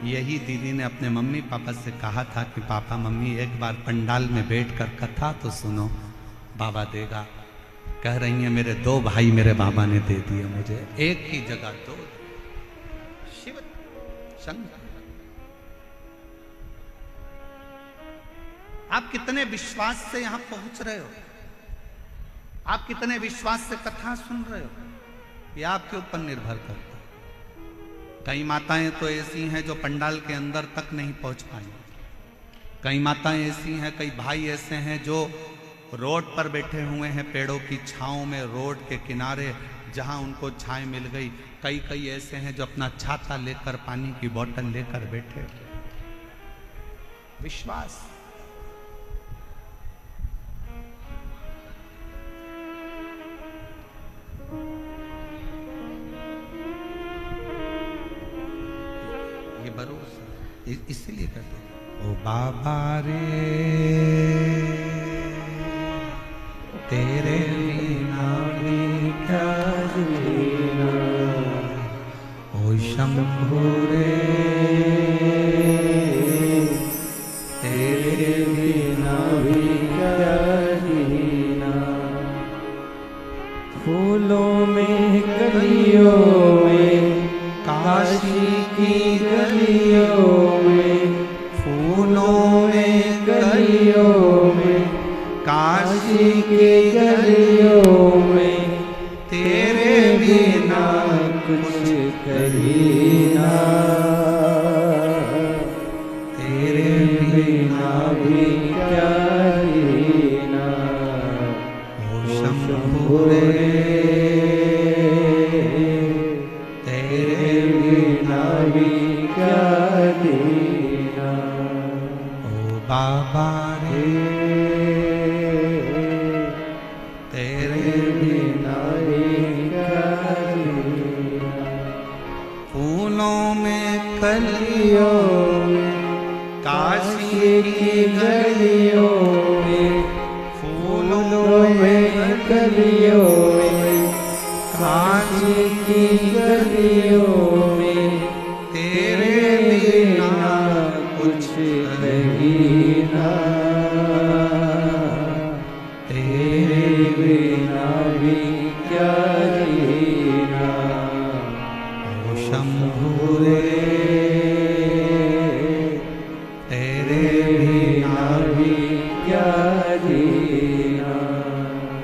यही दीदी ने अपने मम्मी पापा से कहा था कि पापा मम्मी एक बार पंडाल में बैठकर कथा तो सुनो, बाबा देगा। कह रही हैं मेरे 2 भाई मेरे बाबा ने दे दिए मुझे, एक की जगह 2। शिव शंकर, आप कितने विश्वास से यहां पहुंच रहे हो, आप कितने विश्वास से कथा सुन रहे हो, ये आपके ऊपर निर्भर करता है। कई माताएं तो ऐसी हैं जो पंडाल के अंदर तक नहीं पहुंच पाई। कई माताएं ऐसी हैं, कई भाई ऐसे हैं जो रोड पर बैठे हुए हैं, पेड़ों की छांव में, रोड के किनारे जहां उनको छाए मिल गई। कई ऐसे हैं जो अपना छाता लेकर, पानी की बोतल लेकर बैठे। विश्वास। ये भरोसा इसीलिए करते। ओ बाबा रे तेरे बिना भी क्या जीना, ओ शंभू रे तेरे बिना भी क्या जीना। फूलों में गलियों में, काशी की गलियों में, फूलों में गलियों में, काशी की गलियों में, तेरे बिना कुछ कहीं ना, तेरे बिना भी क्या जीना। ओ शंभू रे तेरे बिना भी क्या जीना। ओ बाबा रे तेरे बिना भी क्या जीना। फूलों में कलियों गलियों में, काशी की गलियों में, फूलों में गलियों में, काशी की गलियों में, तेरे बिना कुछ नहीं ना, तेरे बिना भी क्या जीना। ओ शंभू रे तेरे बिना भी क्या जीना।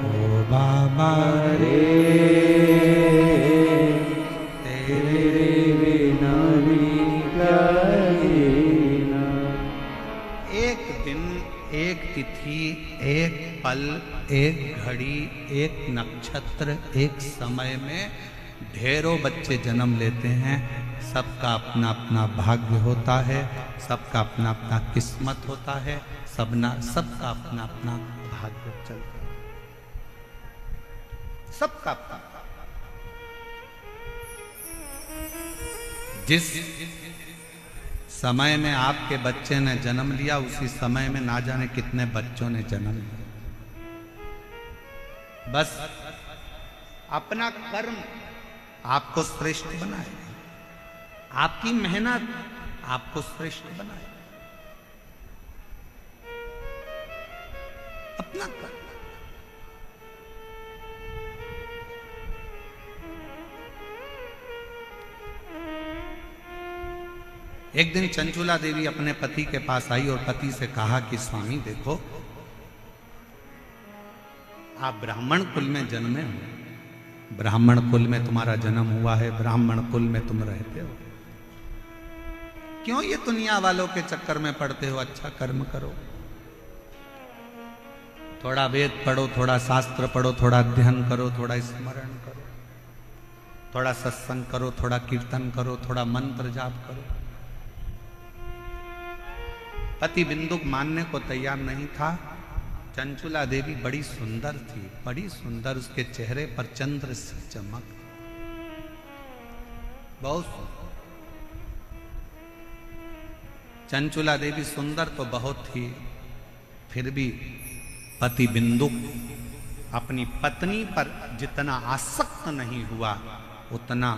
ओ बाबा रे तेरे बिना भी क्या जीना। एक दिन, एक तिथि, एक पल, एक घड़ी, एक नक्षत्र, एक समय में ढेरों बच्चे जन्म लेते हैं। सबका अपना अपना भाग्य होता है, सबका अपना अपना किस्मत होता है, सबका अपना अपना भाग्य चलता है, सबका अपना। जिस समय में आपके बच्चे ने जन्म लिया, उसी समय में ना जाने कितने बच्चों ने जन्म लिया। बस अपना कर्म आपको श्रेष्ठ बनाए, आपकी मेहनत आपको श्रेष्ठ बनाए, अपना कर्म। एक दिन चंचुला देवी अपने पति के पास आई और पति से कहा कि स्वामी देखो, आप ब्राह्मण कुल में जन्मे हो, ब्राह्मण कुल में तुम्हारा जन्म हुआ है, ब्राह्मण कुल में तुम रहते हो, क्यों ये दुनिया वालों के चक्कर में पड़ते हो? अच्छा कर्म करो, थोड़ा वेद पढ़ो, थोड़ा शास्त्र पढ़ो, थोड़ा अध्ययन करो, थोड़ा स्मरण करो, थोड़ा सत्संग करो, थोड़ा कीर्तन करो, थोड़ा मंत्र जाप करो। पति बिंदुक मानने को तैयार नहीं था। चंचुला देवी बड़ी सुंदर थी, बड़ी सुंदर, उसके चेहरे पर चंद्र सी चमक, बहुत सुंदर। चंचुला देवी सुंदर तो बहुत थी, फिर भी पति बिंदुक अपनी पत्नी पर जितना आसक्त नहीं हुआ, उतना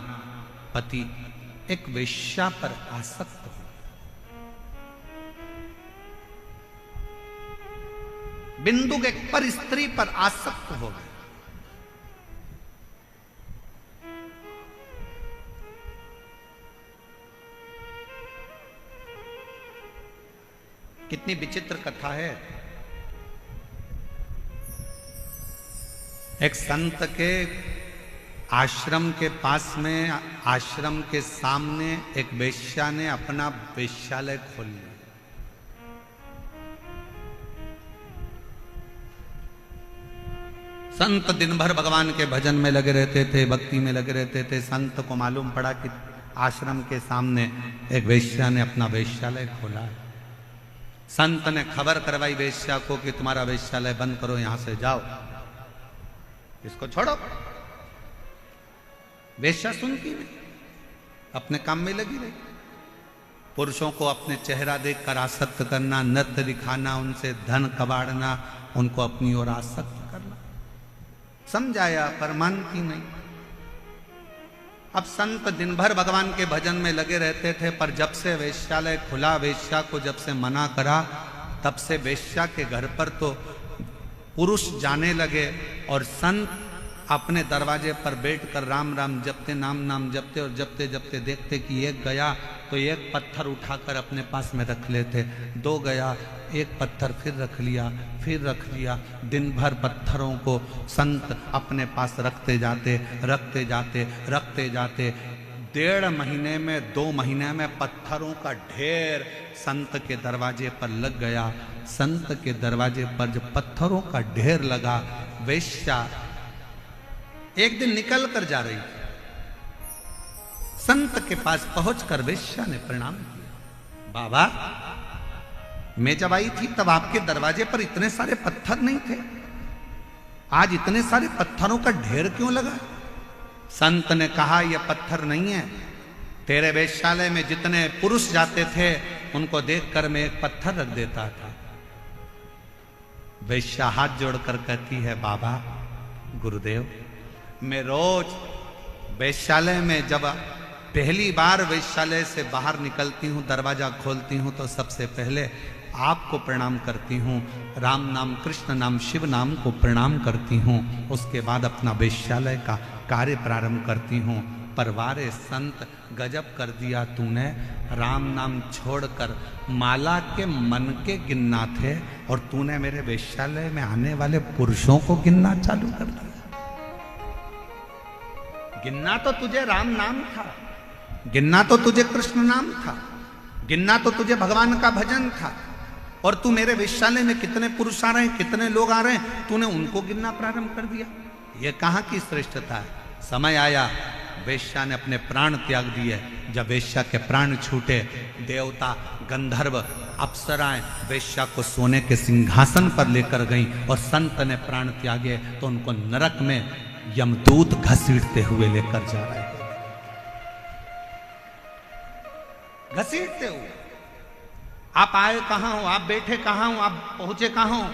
पति एक वेश्या पर आसक्त हुआ। बिंदुक एक पर स्त्री पर आसक्त हो गए। कितनी विचित्र कथा है। एक संत के आश्रम के पास में, आश्रम के सामने एक वेश्या ने अपना वेश्यालय खोल लिया। संत दिन भर भगवान के भजन में लगे रहते थे, भक्ति में लगे रहते थे। संत को मालूम पड़ा कि आश्रम के सामने एक वेश्या ने अपना वेश्यालय खोला है। संत ने खबर करवाई वेश्या को कि तुम्हारा वेश्यालय बंद करो, यहां से जाओ, इसको छोड़ो। वेश्या सुनती नहीं, अपने काम में लगी रही। पुरुषों को अपने चेहरा देखकर आसक्त करना, नृत्य दिखाना, उनसे धन कबाड़ना, उनको अपनी ओर आसक्त करना। समझाया पर मानती नहीं। अब संत दिन भर भगवान के भजन में लगे रहते थे, पर जब से वेश्यालय खुला, वेश्या को जब से मना करा, तब से वेश्या के घर पर तो पुरुष जाने लगे और संत अपने दरवाजे पर बैठकर राम राम जपते, नाम नाम जपते और जपते जपते देखते कि एक गया तो एक पत्थर उठाकर अपने पास में रख लेते, दो गया एक पत्थर फिर रख लिया, फिर रख लिया। दिन भर पत्थरों को संत अपने पास रखते जाते, रखते जाते, रखते जाते। 1.5 महीने में, 2 महीने में पत्थरों का ढेर संत के दरवाजे पर लग गया। संत के दरवाजे पर जब पत्थरों का ढेर लगा, वेश्या एक दिन निकल कर जा रही थी। संत के पास पहुंचकर वेश्या ने प्रणाम किया। बाबा, मैं जब आई थी तब आपके दरवाजे पर इतने सारे पत्थर नहीं थे, आज इतने सारे पत्थरों का ढेर क्यों लगा? संत ने कहा, यह पत्थर नहीं है, तेरे वेश्यालय में जितने पुरुष जाते थे उनको देखकर मैं एक पत्थर रख देता था। वेश्या हाथ जोड़कर कहती है, बाबा गुरुदेव, मैं रोज वेश्यालय में जब पहली बार वेश्यालय से बाहर निकलती हूँ, दरवाजा खोलती हूँ, तो सबसे पहले आपको प्रणाम करती हूँ, राम नाम, कृष्ण नाम, शिव नाम को प्रणाम करती हूँ। उसके बाद अपना वेश्यालय का कार्य प्रारंभ करती हूँ। पर वारे संत, गजब कर दिया तूने, राम नाम छोड़कर माला के मन के गिनना थे और तूने मेरे वेश्यालय में आने वाले पुरुषों को गिनना चालू कर दिया। गिनना तो तुझे राम नाम था, गिनना तो तुझे कृष्ण नाम था, गिनना तो तुझे भगवान का भजन था, और तू मेरे वेश्यालय में कितने पुरुष आ रहे हैं, कितने लोग आ रहे हैं, तूने उनको गिनना प्रारंभ कर दिया। ये कहाँ की श्रेष्ठता है? समय आया, वेश्या ने अपने प्राण त्याग दिए। जब वेश्या के प्राण छूटे, देवता, गंधर्व, अप्सराएं वेश्या को सोने के सिंहासन पर लेकर गईं और संत ने प्राण त्यागे तो उनको नरक में यमदूत घसीटते हुए लेकर जा रहे हैं। घसीटते हुए। आप आए कहां हो, आप बैठे कहां हो, आप पहुंचे कहां हो?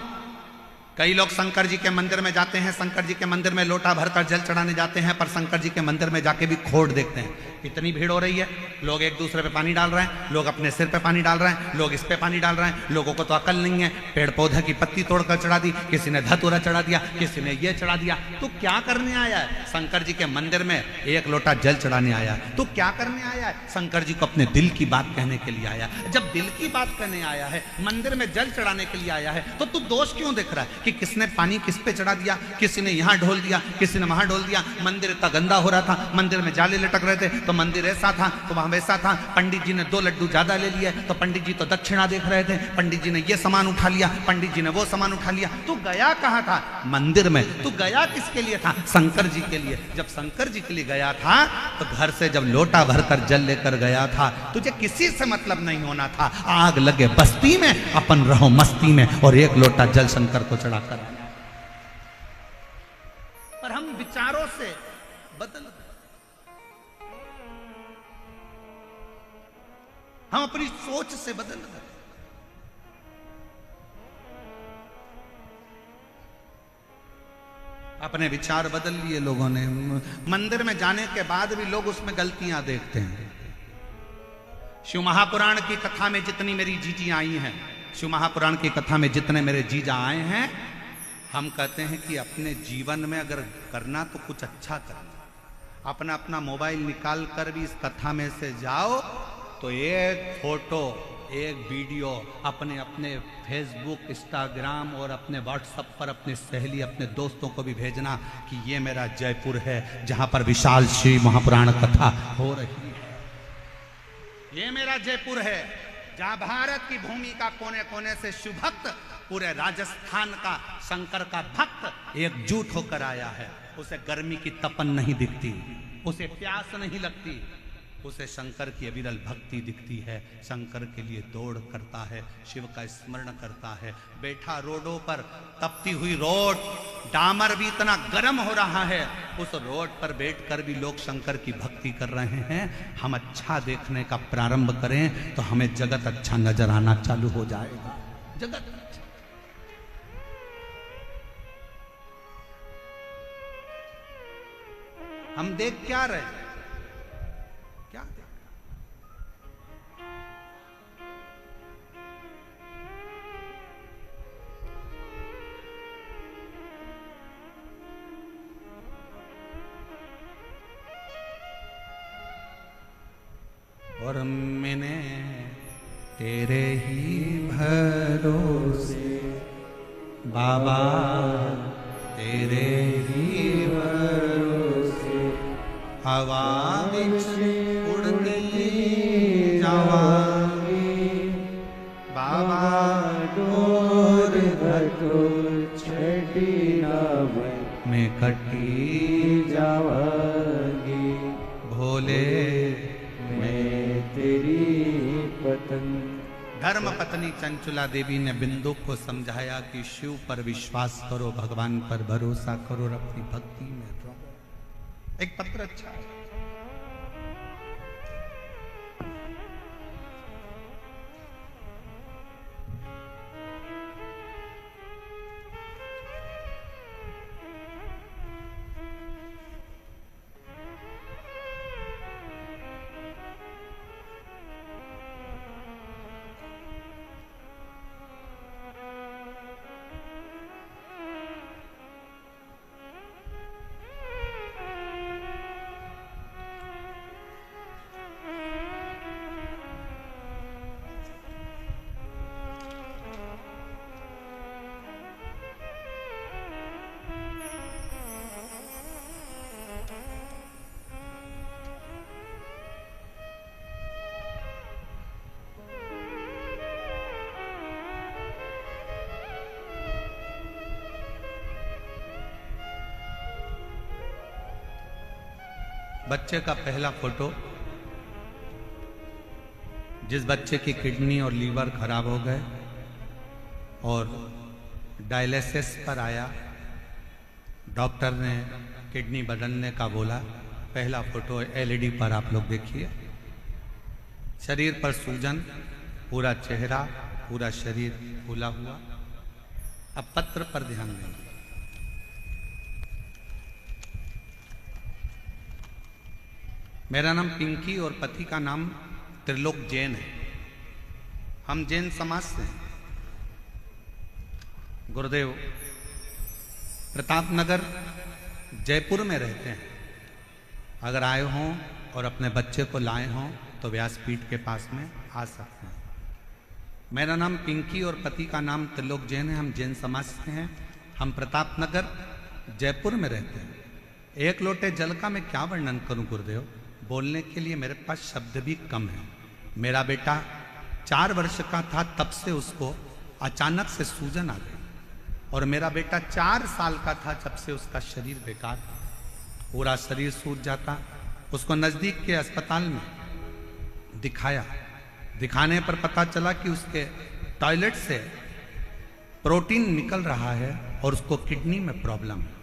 कई लोग शंकर जी के मंदिर में जाते हैं, शंकर जी के मंदिर में लोटा भरकर जल चढ़ाने जाते हैं, पर शंकर जी के मंदिर में जाके भी खोट देखते हैं। इतनी भीड़ हो रही है, लोग एक दूसरे पे पानी डाल रहे हैं, लोग अपने सिर पे पानी डाल रहे हैं, लोग इस पे पानी डाल रहे हैं। लोगों को तो अकल नहीं है, पेड़ पौधे की पत्ती तोड़कर चढ़ा दी, किसी ने धतूरा चढ़ा दिया, किसी ने ये चढ़ा दिया। तो क्या करने आया है? शंकर जी के मंदिर में एक लोटा जल चढ़ाने आया है। तो क्या करने आया है? शंकर जी को अपने दिल की बात कहने के लिए आया है। जब दिल की बात कहने आया है, मंदिर में जल चढ़ाने के लिए आया है, तो तू दोष क्यों देख रहा है कि किसने पानी किस पे चढ़ा दिया, किसी ने यहां ढोल दिया, किसी ने वहां ढोल दिया। मंदिर इतना गंदा हो रहा था, मंदिर में जाले लटक रहे थे, तो मंदिर ऐसा था तो वहां वैसा था। पंडित जी ने 2 लड्डू ज्यादा ले लिए, तो पंडित जी तो दक्षिणा देख रहे थे, पंडित जी ने ये सामान उठा लिया, पंडित जी ने वो सामान उठा लिया। तू गया कहां था? मंदिर में। तू गया किसके लिए था? शंकर जी के लिए। जब शंकर जी के लिए गया था तो घर से जब लोटा भरकर जल लेकर गया था, तुझे किसी से मतलब नहीं होना था। आग लगे बस्ती में, अपन रहो मस्ती में, और एक लोटा जल शंकर को चढ़ाकर आया। पर हम विचारों से बदल गए, हम अपनी सोच से बदल गए। अपने विचार बदल लिए लोगों ने। मंदिर में जाने के बाद भी लोग उसमें गलतियां देखते हैं। शिव महापुराण की कथा में जितनी मेरी जीजी आई हैं, शिव महापुराण की कथा में जितने मेरे जीजा आए हैं, हम कहते हैं कि अपने जीवन में अगर करना तो कुछ अच्छा करना। अपना अपना मोबाइल निकाल कर भी इस कथा में से जाओ तो एक फोटो, एक वीडियो अपने अपने फेसबुक, इंस्टाग्राम और अपने व्हाट्सएप पर अपने सहेली, अपने दोस्तों को भी भेजना कि ये मेरा जयपुर है जहां पर विशाल शिव महापुराण कथा हो रही है। ये मेरा जयपुर है जहां भारत की भूमि का कोने कोने से शिवभक्त, पूरे राजस्थान का शंकर का भक्त एकजुट होकर आया है। उसे गर्मी की तपन नहीं दिखती, उसे प्यास नहीं लगती, उसे शंकर की अविरल भक्ति दिखती है। शंकर के लिए दौड़ करता है, शिव का स्मरण करता है। बैठा रोडों पर, तपती हुई रोड, डामर भी इतना गर्म हो रहा है, उस रोड पर बैठकर भी लोग शंकर की भक्ति कर रहे हैं। हम अच्छा देखने का प्रारंभ करें तो हमें जगत अच्छा नजर आना चालू हो जाएगा। जगत हम देख क्या रहे, क्या देख? और मैंने तेरे ही भरोसे बाबा, तेरे ही हवा विच उड़ती जावांगी बाबा, डोर घटो छड़ी ना मैं कटी जावांगी। भोले मैं तेरी पत्नी। धर्म पत्नी चंचुला देवी ने बिंदु को समझाया कि शिव पर विश्वास करो, भगवान पर भरोसा करो और अपनी भक्ति में रहो। एक पत्र अच्छा है। बच्चे का पहला फोटो, जिस बच्चे की किडनी और लीवर खराब हो गए और डायलिसिस पर आया, डॉक्टर ने किडनी बदलने का बोला। पहला फोटो एलईडी पर आप लोग देखिए। शरीर पर सूजन, पूरा चेहरा, पूरा शरीर फूला हुआ। अब पत्र पर ध्यान देंगे। मेरा नाम पिंकी और पति का नाम त्रिलोक जैन है। हम जैन समाज से हैं। गुरुदेव प्रतापनगर जयपुर में रहते हैं। अगर आए हों और अपने बच्चे को लाए हों तो व्यासपीठ के पास में आ सकते हैं। मेरा नाम पिंकी और पति का नाम त्रिलोक जैन है। हम जैन समाज से हैं। हम प्रतापनगर जयपुर में रहते हैं। एक लोटे जल का मैं क्या वर्णन करूं गुरुदेव, बोलने के लिए मेरे पास शब्द भी कम है। मेरा बेटा 4 वर्ष का था तब से उसको अचानक से सूजन आ गई, और मेरा बेटा 4 साल का था जब से उसका शरीर बेकार था। पूरा शरीर सूज जाता। उसको नज़दीक के अस्पताल में दिखाया। दिखाने पर पता चला कि उसके टॉयलेट से प्रोटीन निकल रहा है और उसको किडनी में प्रॉब्लम है।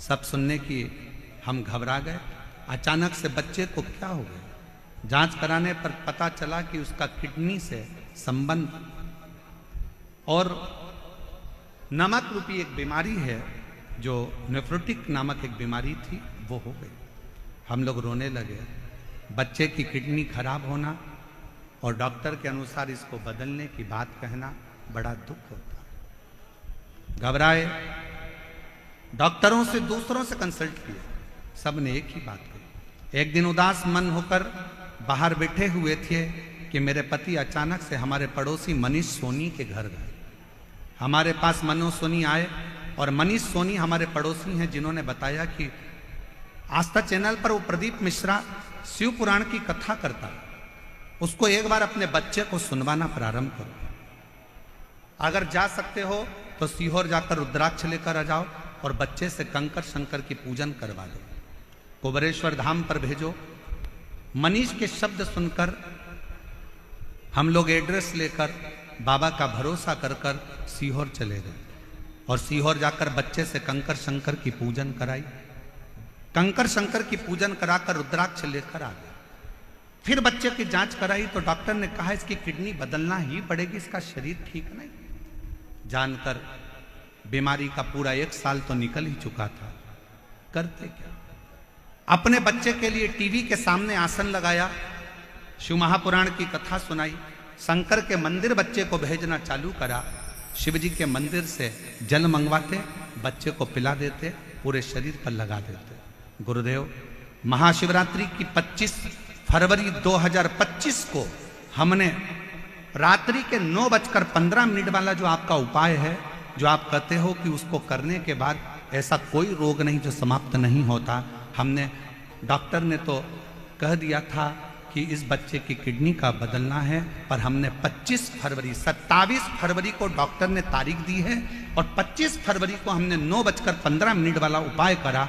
सब सुनने की हम घबरा गए। अचानक से बच्चे को क्या हो गया? जांच कराने पर पता चला कि उसका किडनी से संबंध और नमक रूपी एक बीमारी है, जो नेफ्रोटिक नामक एक बीमारी थी, वो हो गई। हम लोग रोने लगे। बच्चे की किडनी खराब होना और डॉक्टर के अनुसार इसको बदलने की बात कहना बड़ा दुख होता है। घबराए, डॉक्टरों से, दूसरों से कंसल्ट किया। सब ने एक ही बात कही। एक दिन उदास मन होकर बाहर बैठे हुए थे कि मेरे पति अचानक से हमारे पड़ोसी मनीष सोनी के घर गए। हमारे पास मनोज सोनी आए और मनीष सोनी हमारे पड़ोसी हैं जिन्होंने बताया कि आस्था चैनल पर वो प्रदीप मिश्रा शिव पुराण की कथा करता है, उसको एक बार अपने बच्चे को सुनवाना प्रारंभ करो। अगर जा सकते हो तो सीहोर जाकर रुद्राक्ष लेकर आ जाओ और बच्चे से कंकर शंकर की पूजन करवा दो। कुबरेश्वर धाम पर भेजो। मनीष के शब्द सुनकर हम लोग एड्रेस लेकर बाबा का भरोसा कर कर सीहोर चले गए और सीहोर जाकर बच्चे से कंकर शंकर की पूजन कराई। कंकर शंकर की पूजन कराकर रुद्राक्ष लेकर आ गए। फिर बच्चे की जांच कराई तो डॉक्टर ने कहा इसकी किडनी बदलना ही पड़ेगी, इसका शरीर ठीक नहीं। जानकर बीमारी का पूरा 1 साल तो निकल ही चुका था, करते क्या। अपने बच्चे के लिए टीवी के सामने आसन लगाया, शिव महापुराण की कथा सुनाई, शंकर के मंदिर बच्चे को भेजना चालू करा। शिव जी के मंदिर से जल मंगवाते, बच्चे को पिला देते, पूरे शरीर पर लगा देते। गुरुदेव, महाशिवरात्रि की 25 फरवरी 2025 को हमने रात्रि के 9:15 वाला जो आपका उपाय है, जो आप कहते हो कि उसको करने के बाद ऐसा कोई रोग नहीं जो समाप्त नहीं होता, हमने, डॉक्टर ने तो कह दिया था कि इस बच्चे की किडनी का बदलना है, पर हमने 27 फरवरी को डॉक्टर ने तारीख दी है और 25 फरवरी को हमने 9:15 वाला उपाय करा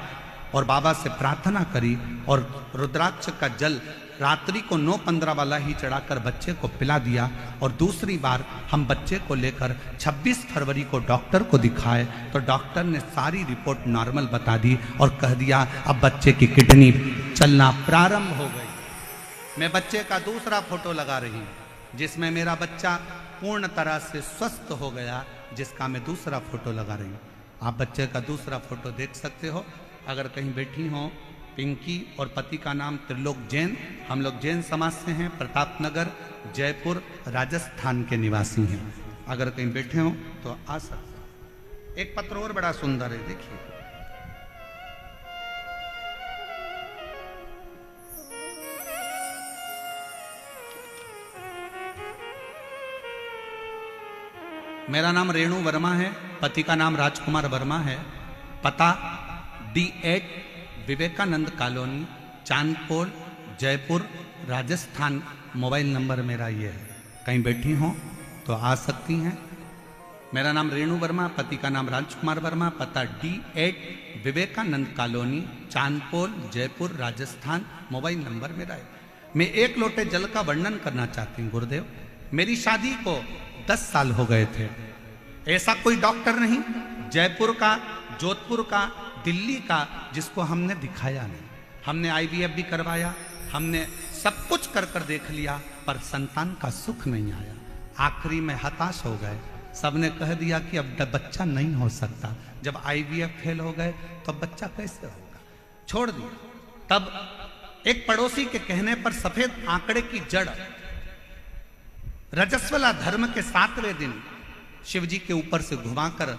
और बाबा से प्रार्थना करी और रुद्राक्ष का जल रात्रि को 9:15 वाला ही चढ़ाकर बच्चे को पिला दिया। और दूसरी बार हम बच्चे को लेकर 26 फरवरी को डॉक्टर को दिखाए तो डॉक्टर ने सारी रिपोर्ट नॉर्मल बता दी और कह दिया अब बच्चे की किडनी चलना प्रारंभ हो गई। मैं बच्चे का दूसरा फोटो लगा रही हूँ जिसमें मेरा बच्चा पूर्ण तरह से स्वस्थ हो गया, जिसका मैं दूसरा फोटो लगा रही हूँ। आप बच्चे का दूसरा फोटो देख सकते हो। अगर कहीं बैठी हो, पिंकी और पति का नाम त्रिलोक जैन, हम लोग जैन समाज से हैं, प्रताप नगर जयपुर राजस्थान के निवासी हैं। अगर कहीं बैठे हो तो आ सकते। एक पत्र और बड़ा सुंदर है, देखिए। मेरा नाम रेणु वर्मा है, पति का नाम राजकुमार वर्मा है, पता D8 Vivekanand colony, Chandpol, Jaipur, Rajasthan. Mobile number मेरा ये है, कहीं बैठी हो तो आ सकती हैं। मेरा नाम रेणु वर्मा, पति का नाम राजकुमार वर्मा, पता D8 Vivekanand colony, Chandpol, Jaipur, Rajasthan. Mobile number मेरा है। मैं 1 लोटे जल का वर्णन करना चाहती हूँ। गुरुदेव, मेरी शादी को 10 साल हो गए थे। ऐसा कोई डॉक्टर नहीं जयपुर का, जोधपुर का, दिल्ली का जिसको हमने दिखाया नहीं। हमने IVF भी करवाया, हमने सब कुछ कर कर देख लिया, पर संतान का सुख नहीं आया। आखिरी में हताश हो गए। सबने कह दिया कि अब बच्चा नहीं हो सकता। जब IVF फेल हो गए तो बच्चा कैसे होगा, छोड़ दिया। तब एक पड़ोसी के कहने पर सफेद आंकड़े की जड़ रजस्वला धर्म के 7वें दिन शिव जी के ऊपर से घुमाकर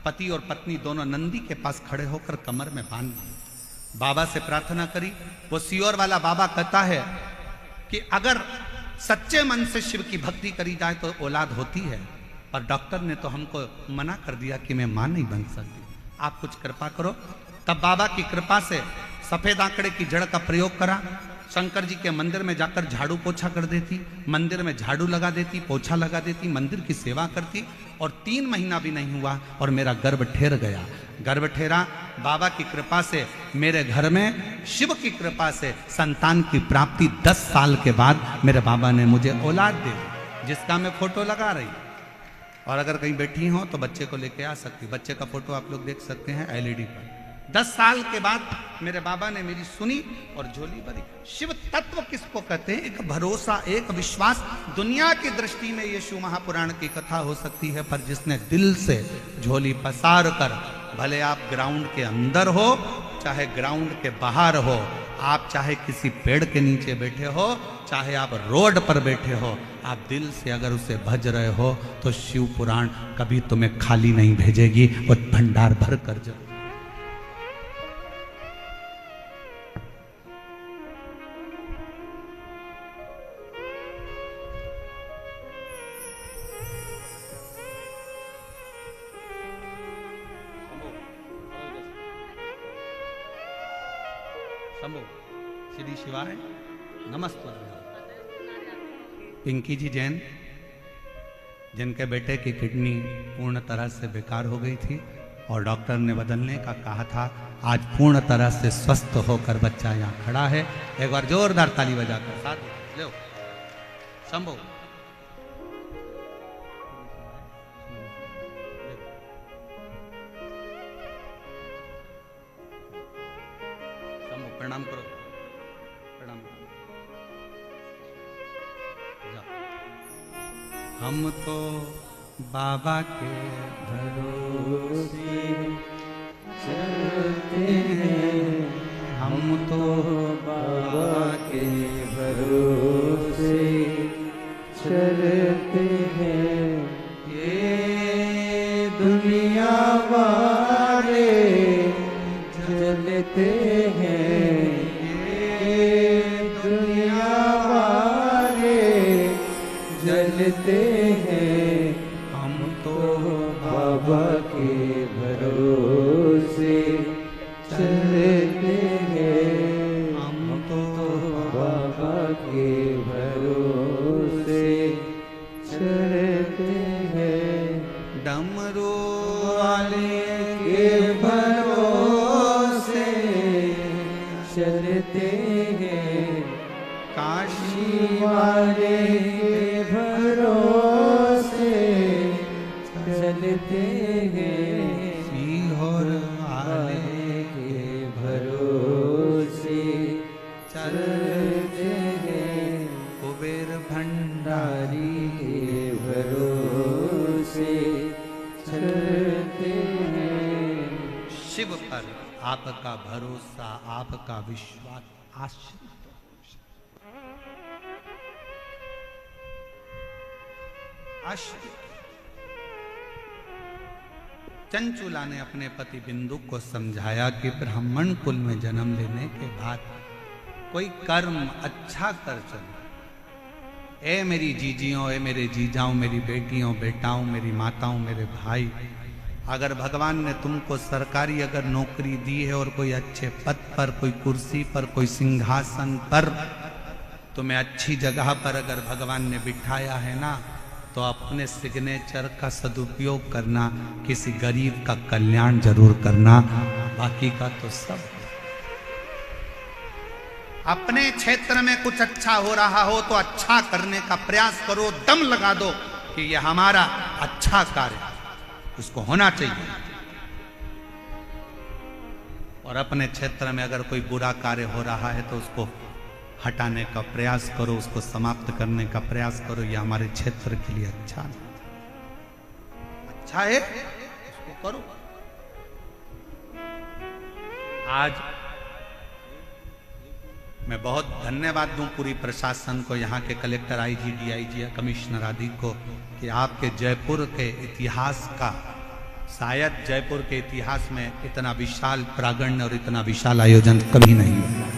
पति और पत्नी दोनों नंदी के पास खड़े होकर कमर में बांध दी। बाबा से प्रार्थना करी। वो सीहोर वाला बाबा कहता है कि अगर सच्चे मन से शिव की भक्ति करी जाए तो औलाद होती है, पर डॉक्टर ने तो हमको मना कर दिया कि मैं मां नहीं बन सकती, आप कुछ कृपा करो। तब बाबा की कृपा से सफेद आंकड़े की जड़ का प्रयोग करा। शंकर जी के मंदिर में जाकर झाड़ू पोछा कर देती, मंदिर में झाड़ू लगा देती, पोछा लगा देती, मंदिर की सेवा करती, और 3 महीना भी नहीं हुआ और मेरा गर्भ ठहर गया। गर्भ ठहरा, बाबा की कृपा से मेरे घर में शिव की कृपा से संतान की प्राप्ति 10 साल के बाद मेरे बाबा ने मुझे औलाद दे दी, जिसका मैं फोटो लगा रही। और अगर कहीं बैठी हो तो बच्चे को लेके आ सकती। बच्चे का फोटो आप लोग देख सकते हैं LED पर। 10 साल के बाद मेरे बाबा ने मेरी सुनी और झोली भरी। शिव तत्व किसको कहते हैं? एक भरोसा, एक विश्वास। दुनिया की दृष्टि में ये शिव महापुराण की कथा हो सकती है, पर जिसने दिल से झोली पसार कर, भले आप ग्राउंड के अंदर हो चाहे ग्राउंड के बाहर हो, आप चाहे किसी पेड़ के नीचे बैठे हो, चाहे आप रोड पर बैठे हो, आप दिल से अगर उसे भज रहे हो तो शिव पुराण कभी तुम्हें खाली नहीं भेजेगी, वो भंडार भर कर जरूर। शंभो श्री शिवाय नमस्ते। पिंकी जी जैन, जिनके बेटे की किडनी पूर्ण तरह से बेकार हो गई थी और डॉक्टर ने बदलने का कहा था, आज पूर्ण तरह से स्वस्थ होकर बच्चा यहाँ खड़ा है। एक बार जोरदार ताली बजाकर साथ लो। शंभो प्रणाम करो, प्रणाम करो। हम तो बाबा के भरोसे चलते हैं, हम तो बाबा के भरोसे चलते हैं। ये दुनिया वाले जलते हैं, ये दुनिया वाले जलते हैं। हम तो बाबा के भरोसे चलते हैं, हम तो बाबा के भरोसे चलते हैं। डमरू वाले के भरोसे चलते हैं, काशी वाले के भरोसे चलते हैं, सीहोर वाले के भरोसे चलते हैं। कुबेर भंडारी के भरोसे चलते हैं। शिव पर आपका भरोसा, आपका विश्वास आश्रित। चंचुला ने अपने पति बिंदु को समझाया कि ब्राह्मण कुल में जन्म लेने के बाद कोई कर्म अच्छा कर चलो। ए मेरी जीजियों, ए मेरे जीजाओं, मेरी बेटियों, बेटाओं, मेरी माताओं, मेरे भाई, अगर भगवान ने तुमको सरकारी अगर नौकरी दी है और कोई अच्छे पद पर, कोई कुर्सी पर, कोई सिंहासन पर, तुम्हें अच्छी जगह पर अगर भगवान ने बिठाया है ना, तो अपने सिग्नेचर का सदुपयोग करना, किसी गरीब का कल्याण जरूर करना, बाकी का तो सब। अपने क्षेत्र में कुछ अच्छा हो रहा हो तो अच्छा करने का प्रयास करो, दम लगा दो कि यह हमारा अच्छा कार्य, इसको होना चाहिए। और अपने क्षेत्र में अगर कोई बुरा कार्य हो रहा है तो उसको हटाने का प्रयास करो, उसको समाप्त करने का प्रयास करो। यह हमारे क्षेत्र के लिए अच्छा नहीं, अच्छा है उसको करो। आज मैं बहुत धन्यवाद दूं पूरी प्रशासन को, यहाँ के कलेक्टर, आईजी, डीआईजी, कमिश्नर आदि को, कि आपके जयपुर के इतिहास का, शायद जयपुर के इतिहास में इतना विशाल प्रांगण और इतना विशाल आयोजन कभी नहीं हुआ,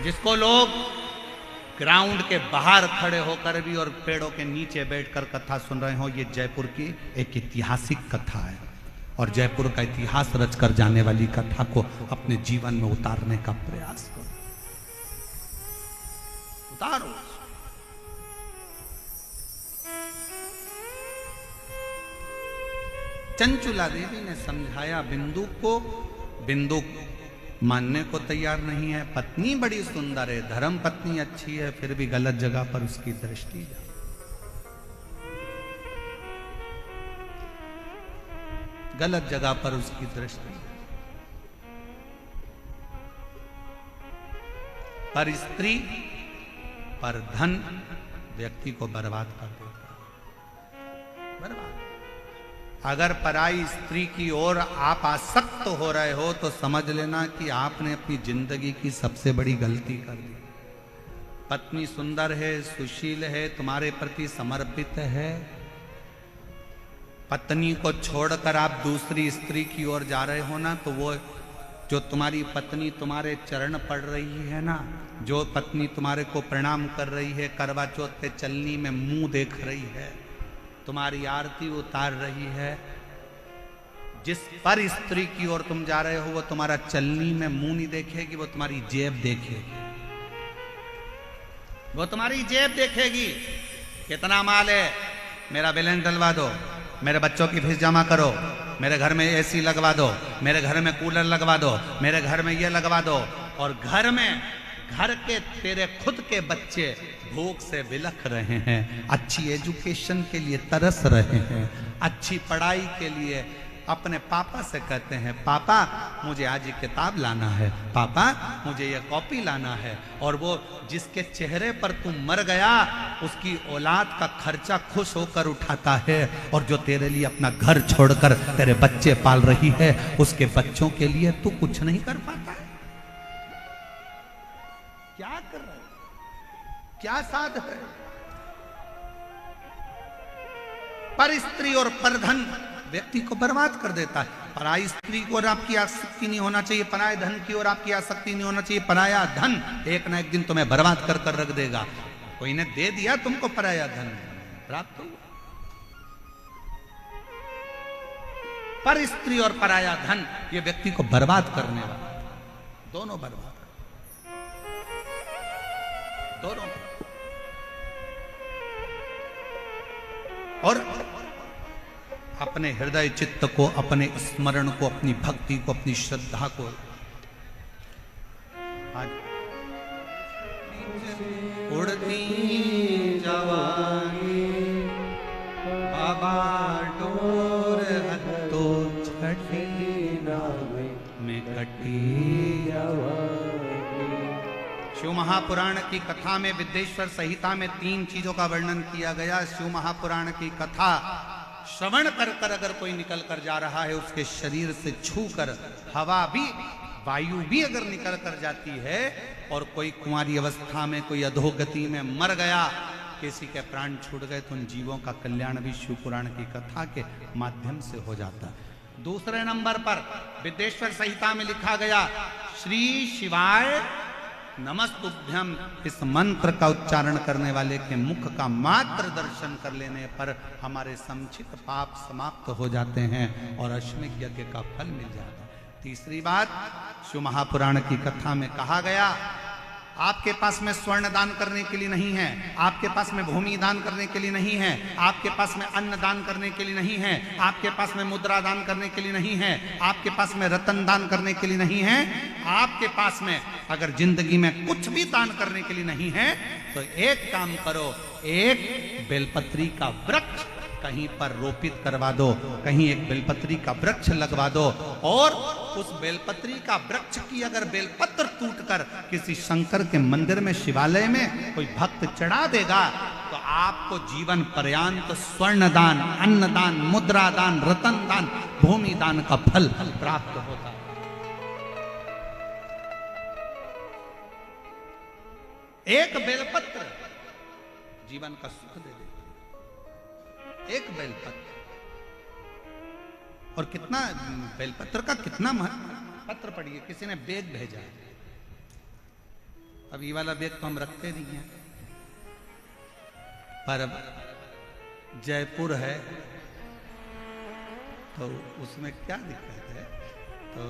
जिसको लोग ग्राउंड के बाहर खड़े होकर भी और पेड़ों के नीचे बैठकर कथा सुन रहे हो। ये जयपुर की एक ऐतिहासिक कथा है और जयपुर का इतिहास रचकर जाने वाली कथा को अपने जीवन में उतारने का प्रयास करो, उतारो। चंचुला देवी ने समझाया बिंदु को, बिंदु मानने को तैयार नहीं है। पत्नी बड़ी सुंदर है, धर्म पत्नी अच्छी है, फिर भी गलत जगह पर उसकी दृष्टि जा। गलत जगह पर उसकी दृष्टि। पर स्त्री, पर धन व्यक्ति को बर्बाद कर देता है, बर्बाद। अगर पराई स्त्री की ओर आप आसक्त हो रहे हो तो समझ लेना कि आपने अपनी जिंदगी की सबसे बड़ी गलती कर दी। पत्नी सुंदर है, सुशील है, तुम्हारे प्रति समर्पित है, पत्नी को छोड़कर आप दूसरी स्त्री की ओर जा रहे हो ना, तो वो जो तुम्हारी पत्नी तुम्हारे चरण पड़ रही है ना, जो पत्नी तुम्हारे को प्रणाम कर रही है, करवा चौथ पे चलनी में मुंह देख रही है, तुम्हारी आरती उतार रही है, जिस पर स्त्री की ओर तुम जा रहे हो वो तुम्हारा चलनी में मुंह नहीं देखेगी, वो तुम्हारी जेब देखेगी। वो तुम्हारी जेब देखेगी। कितना माल है, मेरा बैलेंस डलवा दो, मेरे बच्चों की फीस जमा करो, मेरे घर में एसी लगवा दो, मेरे घर में कूलर लगवा दो, मेरे घर में ये लगवा दो। और घर के तेरे खुद के बच्चे भूख से बिलख रहे हैं, अच्छी एजुकेशन के लिए तरस रहे हैं, अच्छी पढ़ाई के लिए अपने पापा से कहते हैं पापा मुझे आज ये किताब लाना है, पापा मुझे ये कॉपी लाना है। और वो जिसके चेहरे पर तू मर गया उसकी औलाद का खर्चा खुश होकर उठाता है, और जो तेरे लिए अपना घर छोड़कर तेरे बच्चे पाल रही है उसके बच्चों के लिए तू कुछ नहीं कर पाता है। क्या कर रहा है, क्या साध है। पर स्त्री और परधन व्यक्ति को बर्बाद कर देता है। पराई स्त्री की ओर आपकी आसक्ति नहीं होना चाहिए, पराये धन की ओर आपकी आसक्ति नहीं होना चाहिए। पराया धन एक ना एक दिन तुम्हें बर्बाद कर कर रख देगा। कोई ने दे दिया तुमको पराया धन, प्राप्त हो। पर स्त्री और पराया धन ये व्यक्ति को बर्बाद करने वाला, दोनों बर्बाद, दोनों। और अपने हृदय चित्त को, अपने स्मरण को, अपनी भक्ति को, अपनी श्रद्धा को आज उड़ती जवानी बाबा डोर हत्तो छठी में कटी। शिव महापुराण की कथा में, विद्येश्वर संहिता में 3 चीजों का वर्णन किया गया। शिव महापुराण की कथा श्रवण कर कर अगर कोई निकल कर जा रहा है, उसके शरीर से छू कर हवा भी, वायु भी अगर निकल कर जाती है, और कोई कुंवारी अवस्था में, कोई अधोगति में मर गया, किसी के प्राण छूट गए, तो उन जीवों का कल्याण भी शिव पुराण की कथा के माध्यम से हो जाता है। दूसरे नंबर पर विद्येश्वर संहिता में लिखा गया, श्री शिवाय नमस्तुभ्यम। इस मंत्र का उच्चारण करने वाले के मुख का मात्र दर्शन कर लेने पर हमारे संचित पाप समाप्त हो जाते हैं और अश्वमेध यज्ञ का फल मिल जाता है। तीसरी बात, शिव महापुराण की कथा में कहा गया, आपके पास में स्वर्ण दान करने के लिए नहीं है, आपके पास में भूमि दान करने के लिए नहीं है, आपके पास में अन्न दान करने के लिए नहीं है, आपके पास में मुद्रा दान करने के लिए नहीं है, आपके पास में रतन दान करने के लिए नहीं है, आपके पास में अगर जिंदगी में कुछ भी दान करने के लिए नहीं है, तो एक काम करो, एक बेलपत्री का वृक्ष कहीं पर रोपित करवा दो, कहीं एक बेलपत्री का वृक्ष लगवा दो, और उस बेलपत्री का वृक्ष की अगर बेलपत्र टूटकर किसी शंकर के मंदिर में, शिवालय में कोई भक्त चढ़ा देगा, तो आपको जीवन पर्यंत स्वर्ण दान, अन्न दान, मुद्रा दान, रतन दान, भूमि दान का फल प्राप्त होता है। एक बेलपत्र जीवन का सुख दे देगा, एक बेलपत्र। और कितना बेलपत्र का कितना पत्र पढ़िए, किसी ने बेग भेजा, अब ये वाला बेग तो हम रखते नहीं हैं, पर अब जयपुर है तो उसमें क्या दिक्कत है, तो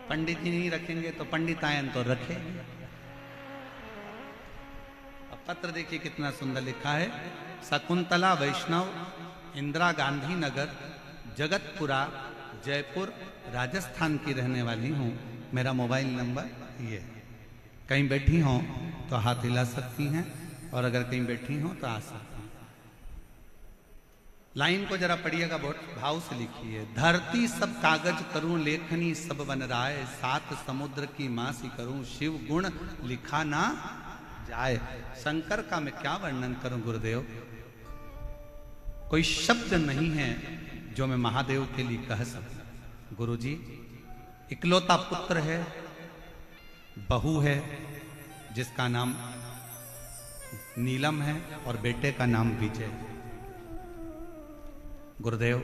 पंडित जी नहीं रखेंगे तो पंडित आयन तो रखेंगे। अब पत्र देखिए कितना सुंदर लिखा है, शकुंतला वैष्णव, इंदिरा गांधी नगर, जगतपुरा, जयपुर, राजस्थान की रहने वाली हूँ। मेरा मोबाइल नंबर ये, कहीं बैठी हों तो हाथ हिला सकती हैं, और अगर कहीं बैठी हों तो आ सकती हैं। लाइन को जरा पढ़िएगा, बहुत भाव से लिखी है। धरती सब कागज करूं, लेखनी सब बन राय, सात समुद्र की मासी करूं, शिव गुण लिखा ना जाए। शंकर का मैं क्या वर्णन करूं गुरुदेव, कोई शब्द नहीं है जो मैं महादेव के लिए कह सकूं। गुरुजी इकलौता पुत्र है, बहू है जिसका नाम नीलम है, और बेटे का नाम विजय। गुरुदेव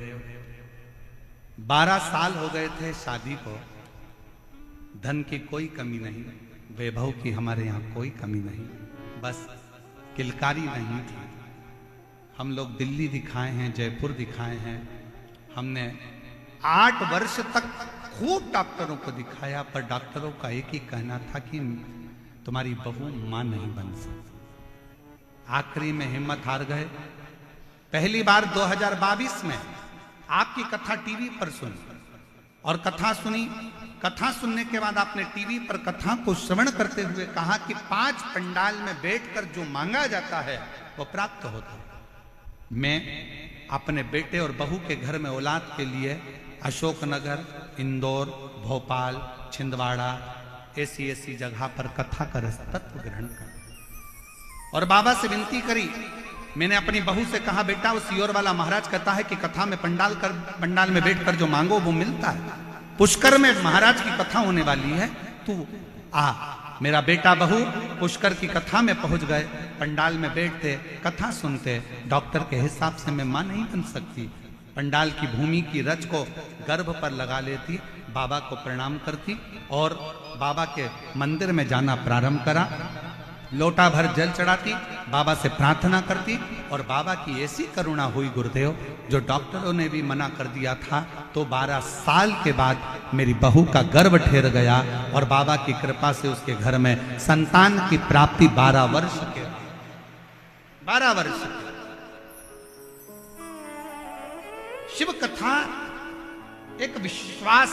12 साल हो गए थे शादी को, धन की कोई कमी नहीं, वैभव की हमारे यहाँ कोई कमी नहीं, बस किलकारी नहीं थी। हम लोग दिल्ली दिखाए हैं, जयपुर दिखाए हैं, हमने 8 वर्ष तक खूब डॉक्टरों को दिखाया, पर डॉक्टरों का एक ही कहना था कि तुम्हारी बहू मां नहीं बन सकती। आखिरी में हिम्मत हार गए। पहली बार 2022 में आपकी कथा टीवी पर सुनी और कथा सुनी। कथा सुनने के बाद आपने टीवी पर कथा को श्रवण करते हुए कहा कि 5 पंडाल में बैठकर जो मांगा जाता है वो प्राप्त होता है। मैं अपने बेटे और बहू के घर में औलाद के लिए अशोकनगर, इंदौर, भोपाल, छिंदवाड़ा ऐसी जगह पर कथा का तत्व ग्रहण कर और बाबा से विनती करी। मैंने अपनी बहू से कहा, बेटा वो सियोर वाला महाराज कहता है कि कथा में पंडाल में बैठकर जो मांगो वो मिलता है। पुष्कर में महाराज की कथा होने वाली है, तू आ। मेरा बेटा बहू पुष्कर की कथा में पहुंच गए। पंडाल में बैठते, कथा सुनते। डॉक्टर के हिसाब से मैं मां नहीं बन सकती। पंडाल की भूमि की रज को गर्भ पर लगा लेती, बाबा को प्रणाम करती और बाबा के मंदिर में जाना प्रारंभ करा। लोटा भर जल चढ़ाती, बाबा से प्रार्थना करती और बाबा की ऐसी करुणा हुई गुरुदेव, जो डॉक्टरों ने भी मना कर दिया था, तो 12 साल के बाद मेरी बहू का गर्भ ठहर गया और बाबा की कृपा से उसके घर में संतान की प्राप्ति 12 वर्ष के 12 वर्ष के। शिव कथा एक विश्वास,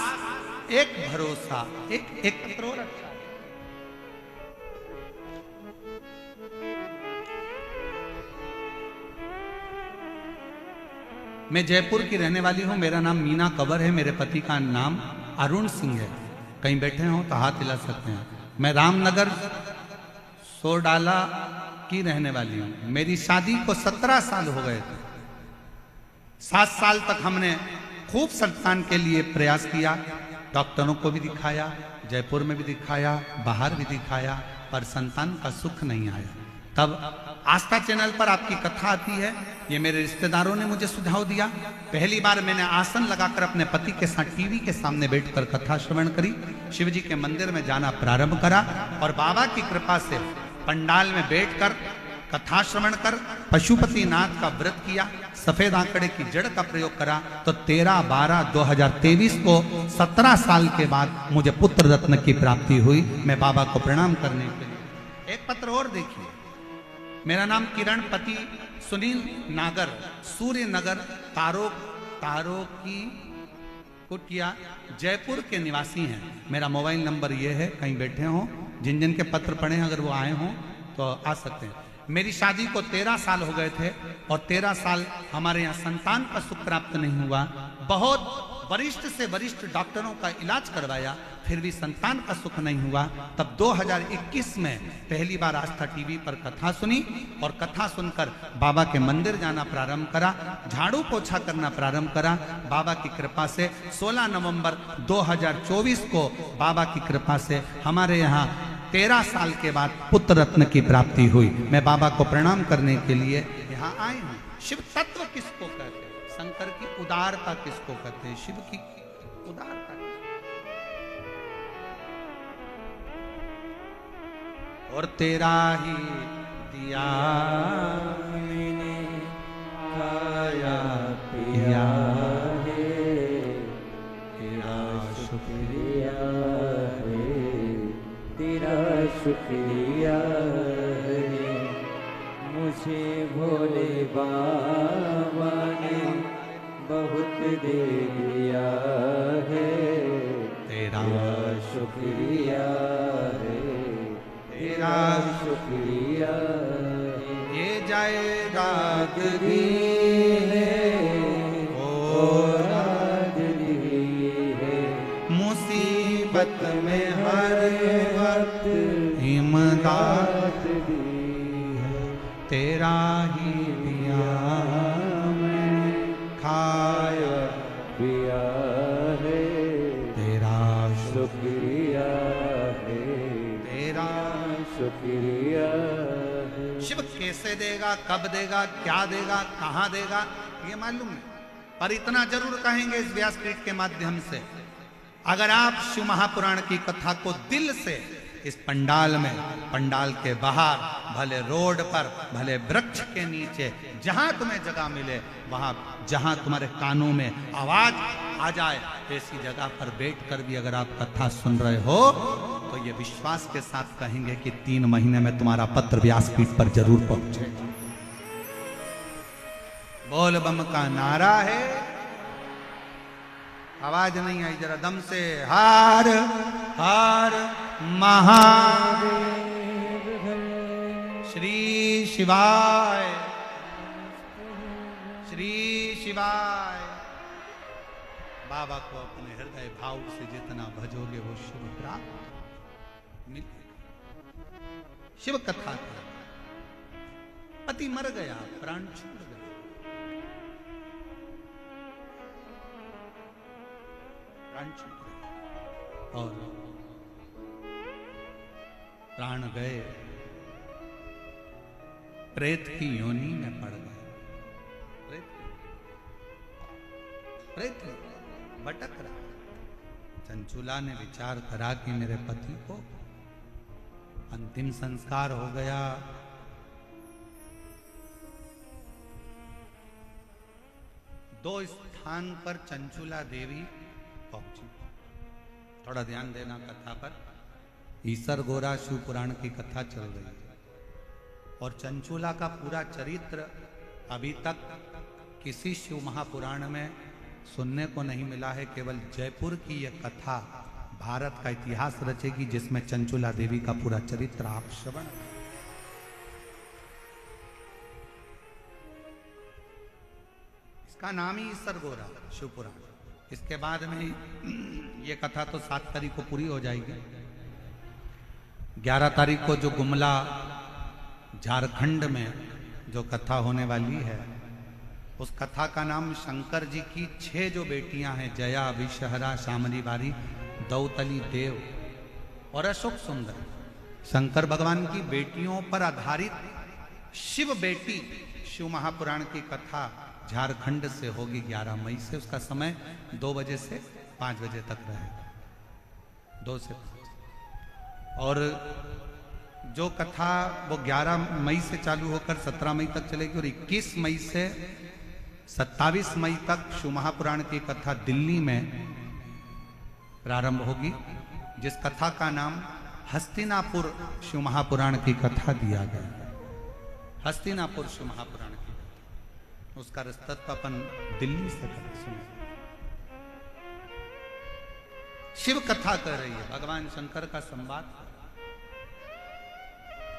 एक भरोसा, एक पत्र और अच्छा। मैं जयपुर की रहने वाली हूं। मेरा नाम मीना कंवर है। मेरे पति का नाम अरुण सिंह है। कहीं बैठे हो तो हाथ हिला सकते हैं। मैं रामनगर सोडाला की रहने वाली हूं। मेरी शादी को 17 साल हो गए थे। 7 साल तक हमने खूब संतान के लिए प्रयास किया। डॉक्टरों को भी दिखाया, जयपुर में भी दिखाया, बाहर भी दिखाया, पर संतान का सुख नहीं आया। तब आस्था चैनल पर आपकी कथा आती है। ये मेरे रिश्तेदारों ने मुझे सुझाव दिया। पहली बार मैंने आसन लगाकर अपने पति के साथ टीवी के सामने बैठकर कथा श्रवण करी। शिवजी के मंदिर में जाना प्रारंभ करा और बाबा की कृपा से पंडाल में बैठकर कथा श्रवण कर पशुपति नाथ का व्रत किया। सफेद आंकड़े की जड़ का प्रयोग करा तो 13/12/2023 को 17 साल के बाद मुझे पुत्र रत्न की प्राप्ति हुई। मैं बाबा को प्रणाम करने के लिए। एक पत्र और देखिए। मेरा नाम किरण, पति सुनील नागर, सूर्य नगर, तारो की कुटिया, जयपुर के निवासी हैं। मेरा मोबाइल नंबर ये है, कहीं बैठे हों, जिन जिन के पत्र पढ़े अगर वो आए हों तो आ सकते हैं। मेरी शादी को 13 साल हो गए थे और 13 साल हमारे यहाँ संतान का सुख प्राप्त नहीं हुआ। बहुत वरिष्ठ से वरिष्ठ डॉक्टरों का इलाज करवाया, फिर भी संतान का सुख नहीं हुआ। तब 2021 में पहली बार आस्था टीवी पर कथा सुनी और कथा सुनकर बाबा के मंदिर जाना प्रारंभ करा, झाड़ू पोछा करना प्रारंभ करा। बाबा की कृपा से 16 नवंबर 2024 को बाबा की कृपा से हमारे यहाँ 13 साल के बाद पुत्र रत्न की प्राप्ति हुई। मैं बाबा को प्रणाम करने के लिए यहाँ आए हूँ। शिव तत्व किसको कहते हैं? शंकर की उदारता किसको कहते हैं? शिव की उदारता। और तेरा ही दिया मैंने खाया पिया है, तेरा शुक्रिया है, तेरा शुक्रिया है। मुझे भोले बाबा ने बहुत दे दिया है, तेरा शुक्रिया है, तेरा शुक्रिया है। ये जायदाद दी है और राज दी है, मुसीबत में हर वक्त इमदाद दी है। तेरा ही दिया मैंने खाया पिया है, तेरा शुक्रिया है, तेरा। शुक्रिया है। शिव कैसे देगा, कब देगा, क्या देगा, कहां देगा, ये मालूम नहीं, पर इतना जरूर कहेंगे इस व्यासपीठ के माध्यम से, अगर आप शिव महापुराण की कथा को दिल से इस पंडाल में, पंडाल के बाहर, भले रोड पर, भले वृक्ष के नीचे, जहां तुम्हें जगह मिले वहां, जहां तुम्हारे कानों में आवाज आ जाए, ऐसी जगह पर बैठकर भी अगर आप कथा सुन रहे हो तो ये विश्वास के साथ कहेंगे कि 3 महीने में तुम्हारा पत्र व्यासपीठ पर जरूर पहुंचे। बोल बम का नारा है, आवाज नहीं आई, जरा दम से, हर हर महादेव, श्री शिवाय, श्री शिवाय। बाबा को अपने हृदय भाव से जितना भजोगे वो शुभ प्राप्त मिलेगा। शिव कथा का पति मर गया, प्राण छूट गया, प्राण छूट गया और प्राण गए, प्रेत की योनि में पड़ गए। प्रेत भटक रहा। चंचुला ने विचार करा कि मेरे पति को अंतिम संस्कार हो गया, दो स्थान पर चंचुला देवी पहुंची। थोड़ा ध्यान देना कथा पर। ईसर गोरा शिव पुराण की कथा चल रही है और चंचुला का पूरा चरित्र अभी तक किसी शिव महापुराण में सुनने को नहीं मिला है। केवल जयपुर की यह कथा भारत का इतिहास रचेगी जिसमें चंचुला देवी का पूरा चरित्र आप श्रवण। इसका नाम ही ईसर गोरा शिव पुराण। इसके बाद में ये कथा तो 7 तारीख को पूरी हो जाएगी। 11 तारीख को जो गुमला झारखंड में जो कथा होने वाली है, उस कथा का नाम शंकर जी की 6 जो बेटियां हैं, जया, विषहरा, शामली बारी, दौतली देव और अशोक सुंदर, शंकर भगवान की बेटियों पर आधारित शिव बेटी शिव महापुराण की कथा झारखंड से होगी 11 मई से। उसका समय 2 बजे से 5 बजे तक रहेगा, 2 से 5। और जो कथा वो 11 मई से चालू होकर 17 मई तक चलेगी और 21 मई से 27 मई तक शिव महापुराण की कथा दिल्ली में प्रारंभ होगी, जिस कथा का नाम हस्तिनापुर शिव महापुराण की कथा दिया गया। हस्तिनापुर शिव महापुराण की कथा, उसका रस्तत्व अपन दिल्ली से सुने। शिव कथा कर रही है, भगवान शंकर का संवाद।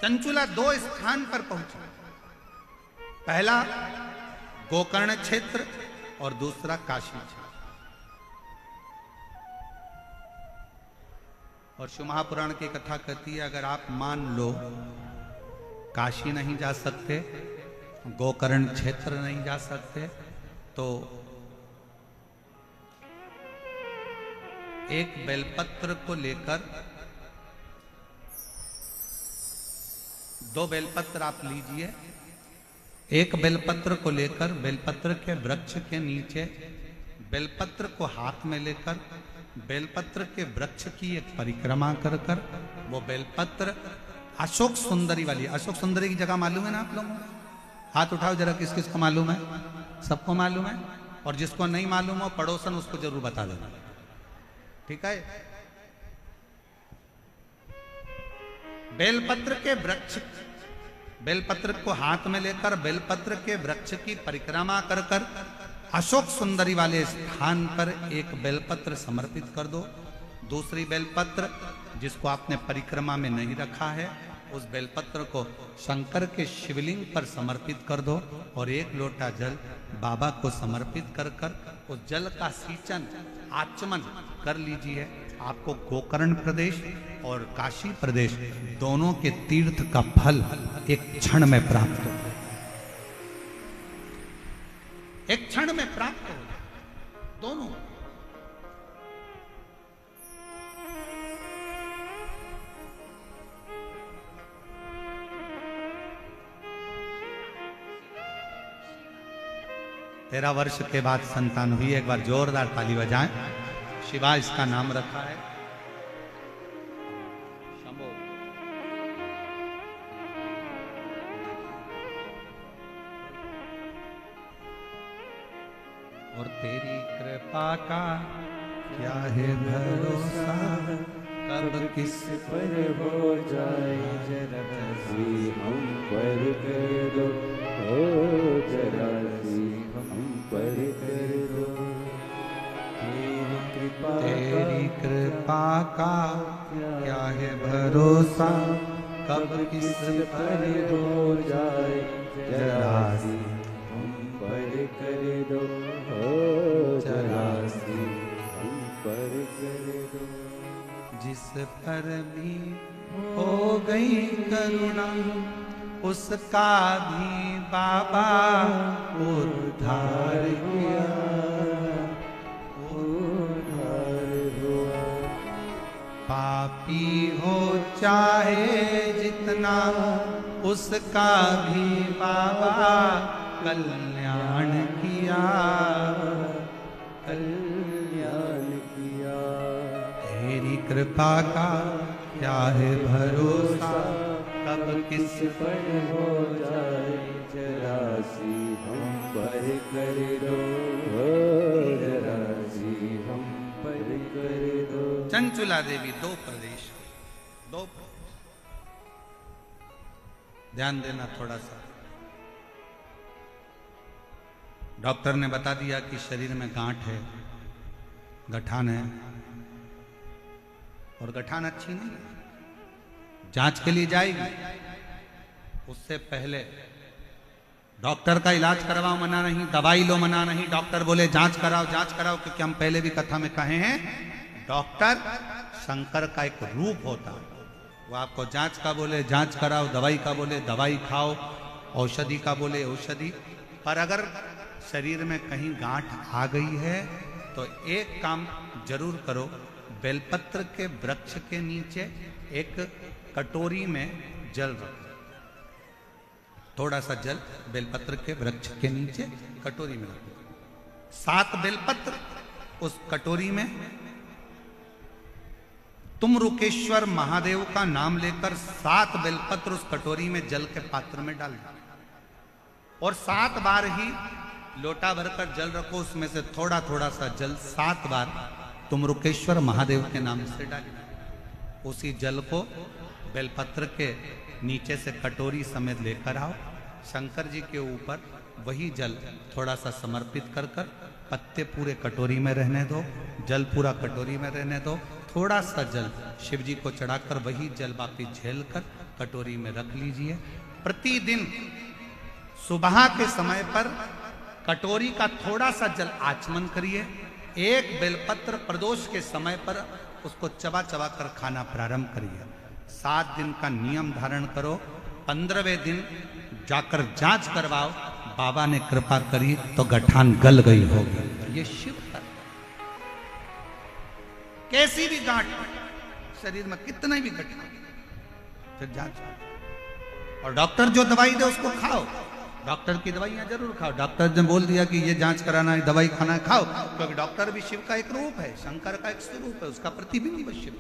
चंचुला 2 स्थान पर पहुंचा। पहला गोकर्ण क्षेत्र और दूसरा काशी क्षेत्र। और शिव महापुराण की कथा कहती है, अगर आप मान लो काशी नहीं जा सकते, गोकर्ण क्षेत्र नहीं जा सकते, तो एक बेलपत्र को लेकर 2 बेलपत्र आप लीजिए। एक बेलपत्र को लेकर बेलपत्र के वृक्ष के नीचे बेलपत्र को हाथ में लेकर बेलपत्र के वृक्ष की एक परिक्रमा कर कर वो बेलपत्र अशोक सुंदरी वाली, अशोक सुंदरी की जगह मालूम है ना आप लोगों को? हाथ उठाओ जरा, किस किस को मालूम है? सबको मालूम है। और जिसको नहीं मालूम हो पड़ोसन उसको जरूर बता देना, ठीक है? बेलपत्र के वृक्ष, बेलपत्र को हाथ में लेकर बेलपत्र के वृक्ष की परिक्रमा कर कर अशोक सुंदरी वाले स्थान पर एक बेलपत्र समर्पित कर दो। दूसरी बेलपत्र जिसको आपने परिक्रमा में नहीं रखा है, उस बेलपत्र को शंकर के शिवलिंग पर समर्पित कर दो और 1 लोटा जल बाबा को समर्पित कर कर उस जल का सींचन आचमन कर लीजिए। आपको गोकर्ण प्रदेश और काशी प्रदेश दोनों के तीर्थ का फल एक क्षण में प्राप्त हो, एक क्षण में प्राप्त हो दोनों। तेरह वर्ष के बाद संतान हुई। एक बार जोरदार ताली बजाएं। शिवा इसका नाम रखा है। शंभो। और तेरी कृपा का क्या है भरोसा, कब किस पर हो जाए जरा सी हम पर कर दो, ओ जरा सी हम पर कर दो। तेरी कृपा का क्या है भरोसा, कब किस पर हो जाए जरा सी हम पर कर दो, ओ जरा सी हम पर कर दो। जिस पर भी हो गई करुणा, उसका भी बाबा उद्धार किया। पापी हो चाहे जितना, उसका भी बाबा कल्याण किया, कल्याण किया। तेरी कृपा का क्या है भरोसा, कब किस पर हो जाए जरा सी हम पर कर दो, जरा सी हम पर कर दो। चंचुला देवी दो प्रदेश, ध्यान देना थोड़ा सा। डॉक्टर ने बता दिया कि शरीर में गांठ है, गठान है, और गठान अच्छी नहीं है, जांच के लिए जाएगी। उससे पहले डॉक्टर का इलाज करवाओ मना नहीं, दवाई लो मना नहीं, डॉक्टर बोले जांच कराओ जांच कराओ, क्योंकि हम पहले भी कथा में कहे हैं डॉक्टर शंकर का एक रूप होता है। वो आपको जांच का बोले जांच कराओ, दवाई का बोले दवाई खाओ, औषधि का बोले औषधि। पर अगर शरीर में कहीं गांठ आ गई है तो एक काम जरूर करो, बेलपत्र के वृक्ष के नीचे एक कटोरी में जल रखो, थोड़ा सा जल बेलपत्र के वृक्ष के नीचे कटोरी में रखो। 7 बेलपत्र उस कटोरी में, तुम रुकेश्वर महादेव का नाम लेकर 7 बेलपत्र उस कटोरी में जल के पात्र में डाल दो, और 7 बार ही लोटा भरकर जल रखो, उसमें से थोड़ा थोड़ा सा जल 7 बार तुम रुकेश्वर महादेव के नाम से डालो। उसी जल को बेलपत्र के नीचे से कटोरी समेत लेकर आओ, शंकर जी के ऊपर वही जल थोड़ा सा समर्पित कर कर, पत्ते पूरे कटोरी में रहने दो, जल पूरा कटोरी में रहने दो, थोड़ा सा जल शिव जी को चढ़ाकर वही जल वापिस झेल कर कटोरी में रख लीजिए। प्रतिदिन सुबह के समय पर कटोरी का थोड़ा सा जल आचमन करिए, एक बेलपत्र प्रदोष के समय पर उसको चबा चबा कर खाना प्रारंभ करिए। 7 दिन का नियम धारण करो, 15वें दिन जाकर जांच करवाओ, बाबा ने कृपा करी तो गठान गल गई होगी। ये शिव है। कैसी भी गांठ शरीर में, कितने भी गठान, फिर जांच। और डॉक्टर जो दवाई दे उसको खाओ, डॉक्टर की दवाइयां जरूर खाओ। डॉक्टर ने बोल दिया कि ये जांच कराना है, दवाई खाना है, खाओ, क्योंकि डॉक्टर भी शिव का एक रूप है, शंकर का एक स्वरूप है, उसका प्रतिबिंब है शिव।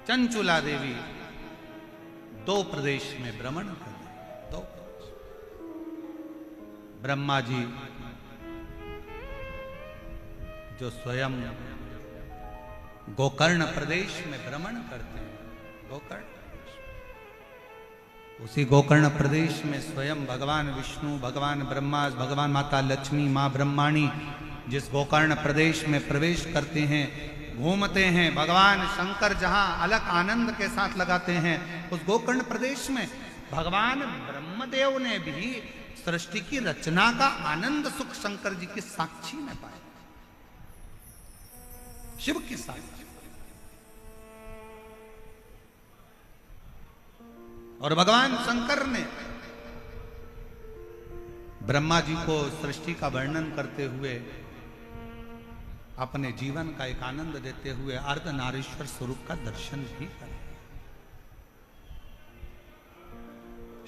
चंचुला देवी 2 प्रदेश में भ्रमण कर, 2 ब्रह्मा जी जो स्वयं गोकर्ण प्रदेश में भ्रमण करते हैं, गोकर्ण, उसी गोकर्ण प्रदेश में स्वयं भगवान विष्णु, भगवान ब्रह्मा, भगवान माता लक्ष्मी, माँ ब्रह्माणी जिस गोकर्ण प्रदेश में प्रवेश करते हैं, घूमते हैं, भगवान शंकर जहां अलग आनंद के साथ लगाते हैं, उस गोकर्ण प्रदेश में भगवान ब्रह्मदेव ने भी सृष्टि की रचना का आनंद सुख शंकर जी की साक्षी में पाया, शिव की साक्षी। और भगवान शंकर ने ब्रह्मा जी को सृष्टि का वर्णन करते हुए, अपने जीवन का एक आनंद देते हुए अर्धनारीश्वर स्वरूप का दर्शन भी कर,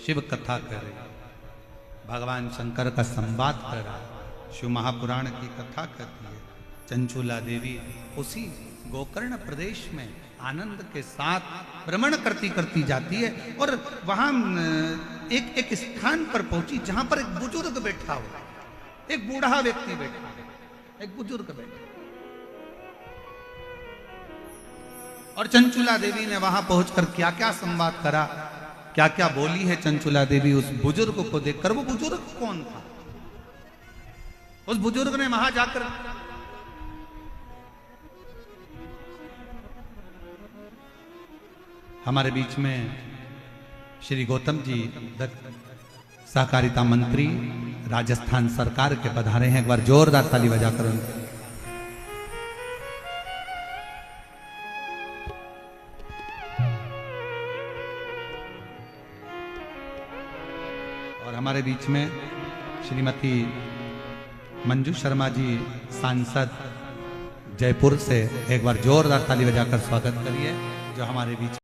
शिव कथा कर रहे, भगवान शंकर का संवाद कर रहा है, शिव महापुराण की कथा करती है। चंचुला देवी उसी गोकर्ण प्रदेश में आनंद के साथ भ्रमण करती करती जाती है और वहां एक एक स्थान पर पहुंची जहां पर एक बुजुर्ग बैठा हुआ, एक बूढ़ा व्यक्ति बैठा, एक बुजुर्ग बैठा। और चंचुला देवी ने वहां पहुंचकर क्या क्या संवाद करा, क्या क्या बोली है चंचुला देवी उस बुजुर्ग को देखकर। वो बुजुर्ग कौन था? उस बुजुर्ग ने वहां जाकर हमारे बीच में श्री गौतम जी सहकारिता मंत्री राजस्थान सरकार के पधारे हैं। एक बार जोरदार ताली बजाकर उनके और हमारे बीच में श्रीमती मंजू शर्मा जी सांसद जयपुर से, एक बार जोरदार ताली बजाकर स्वागत करिए जो हमारे बीच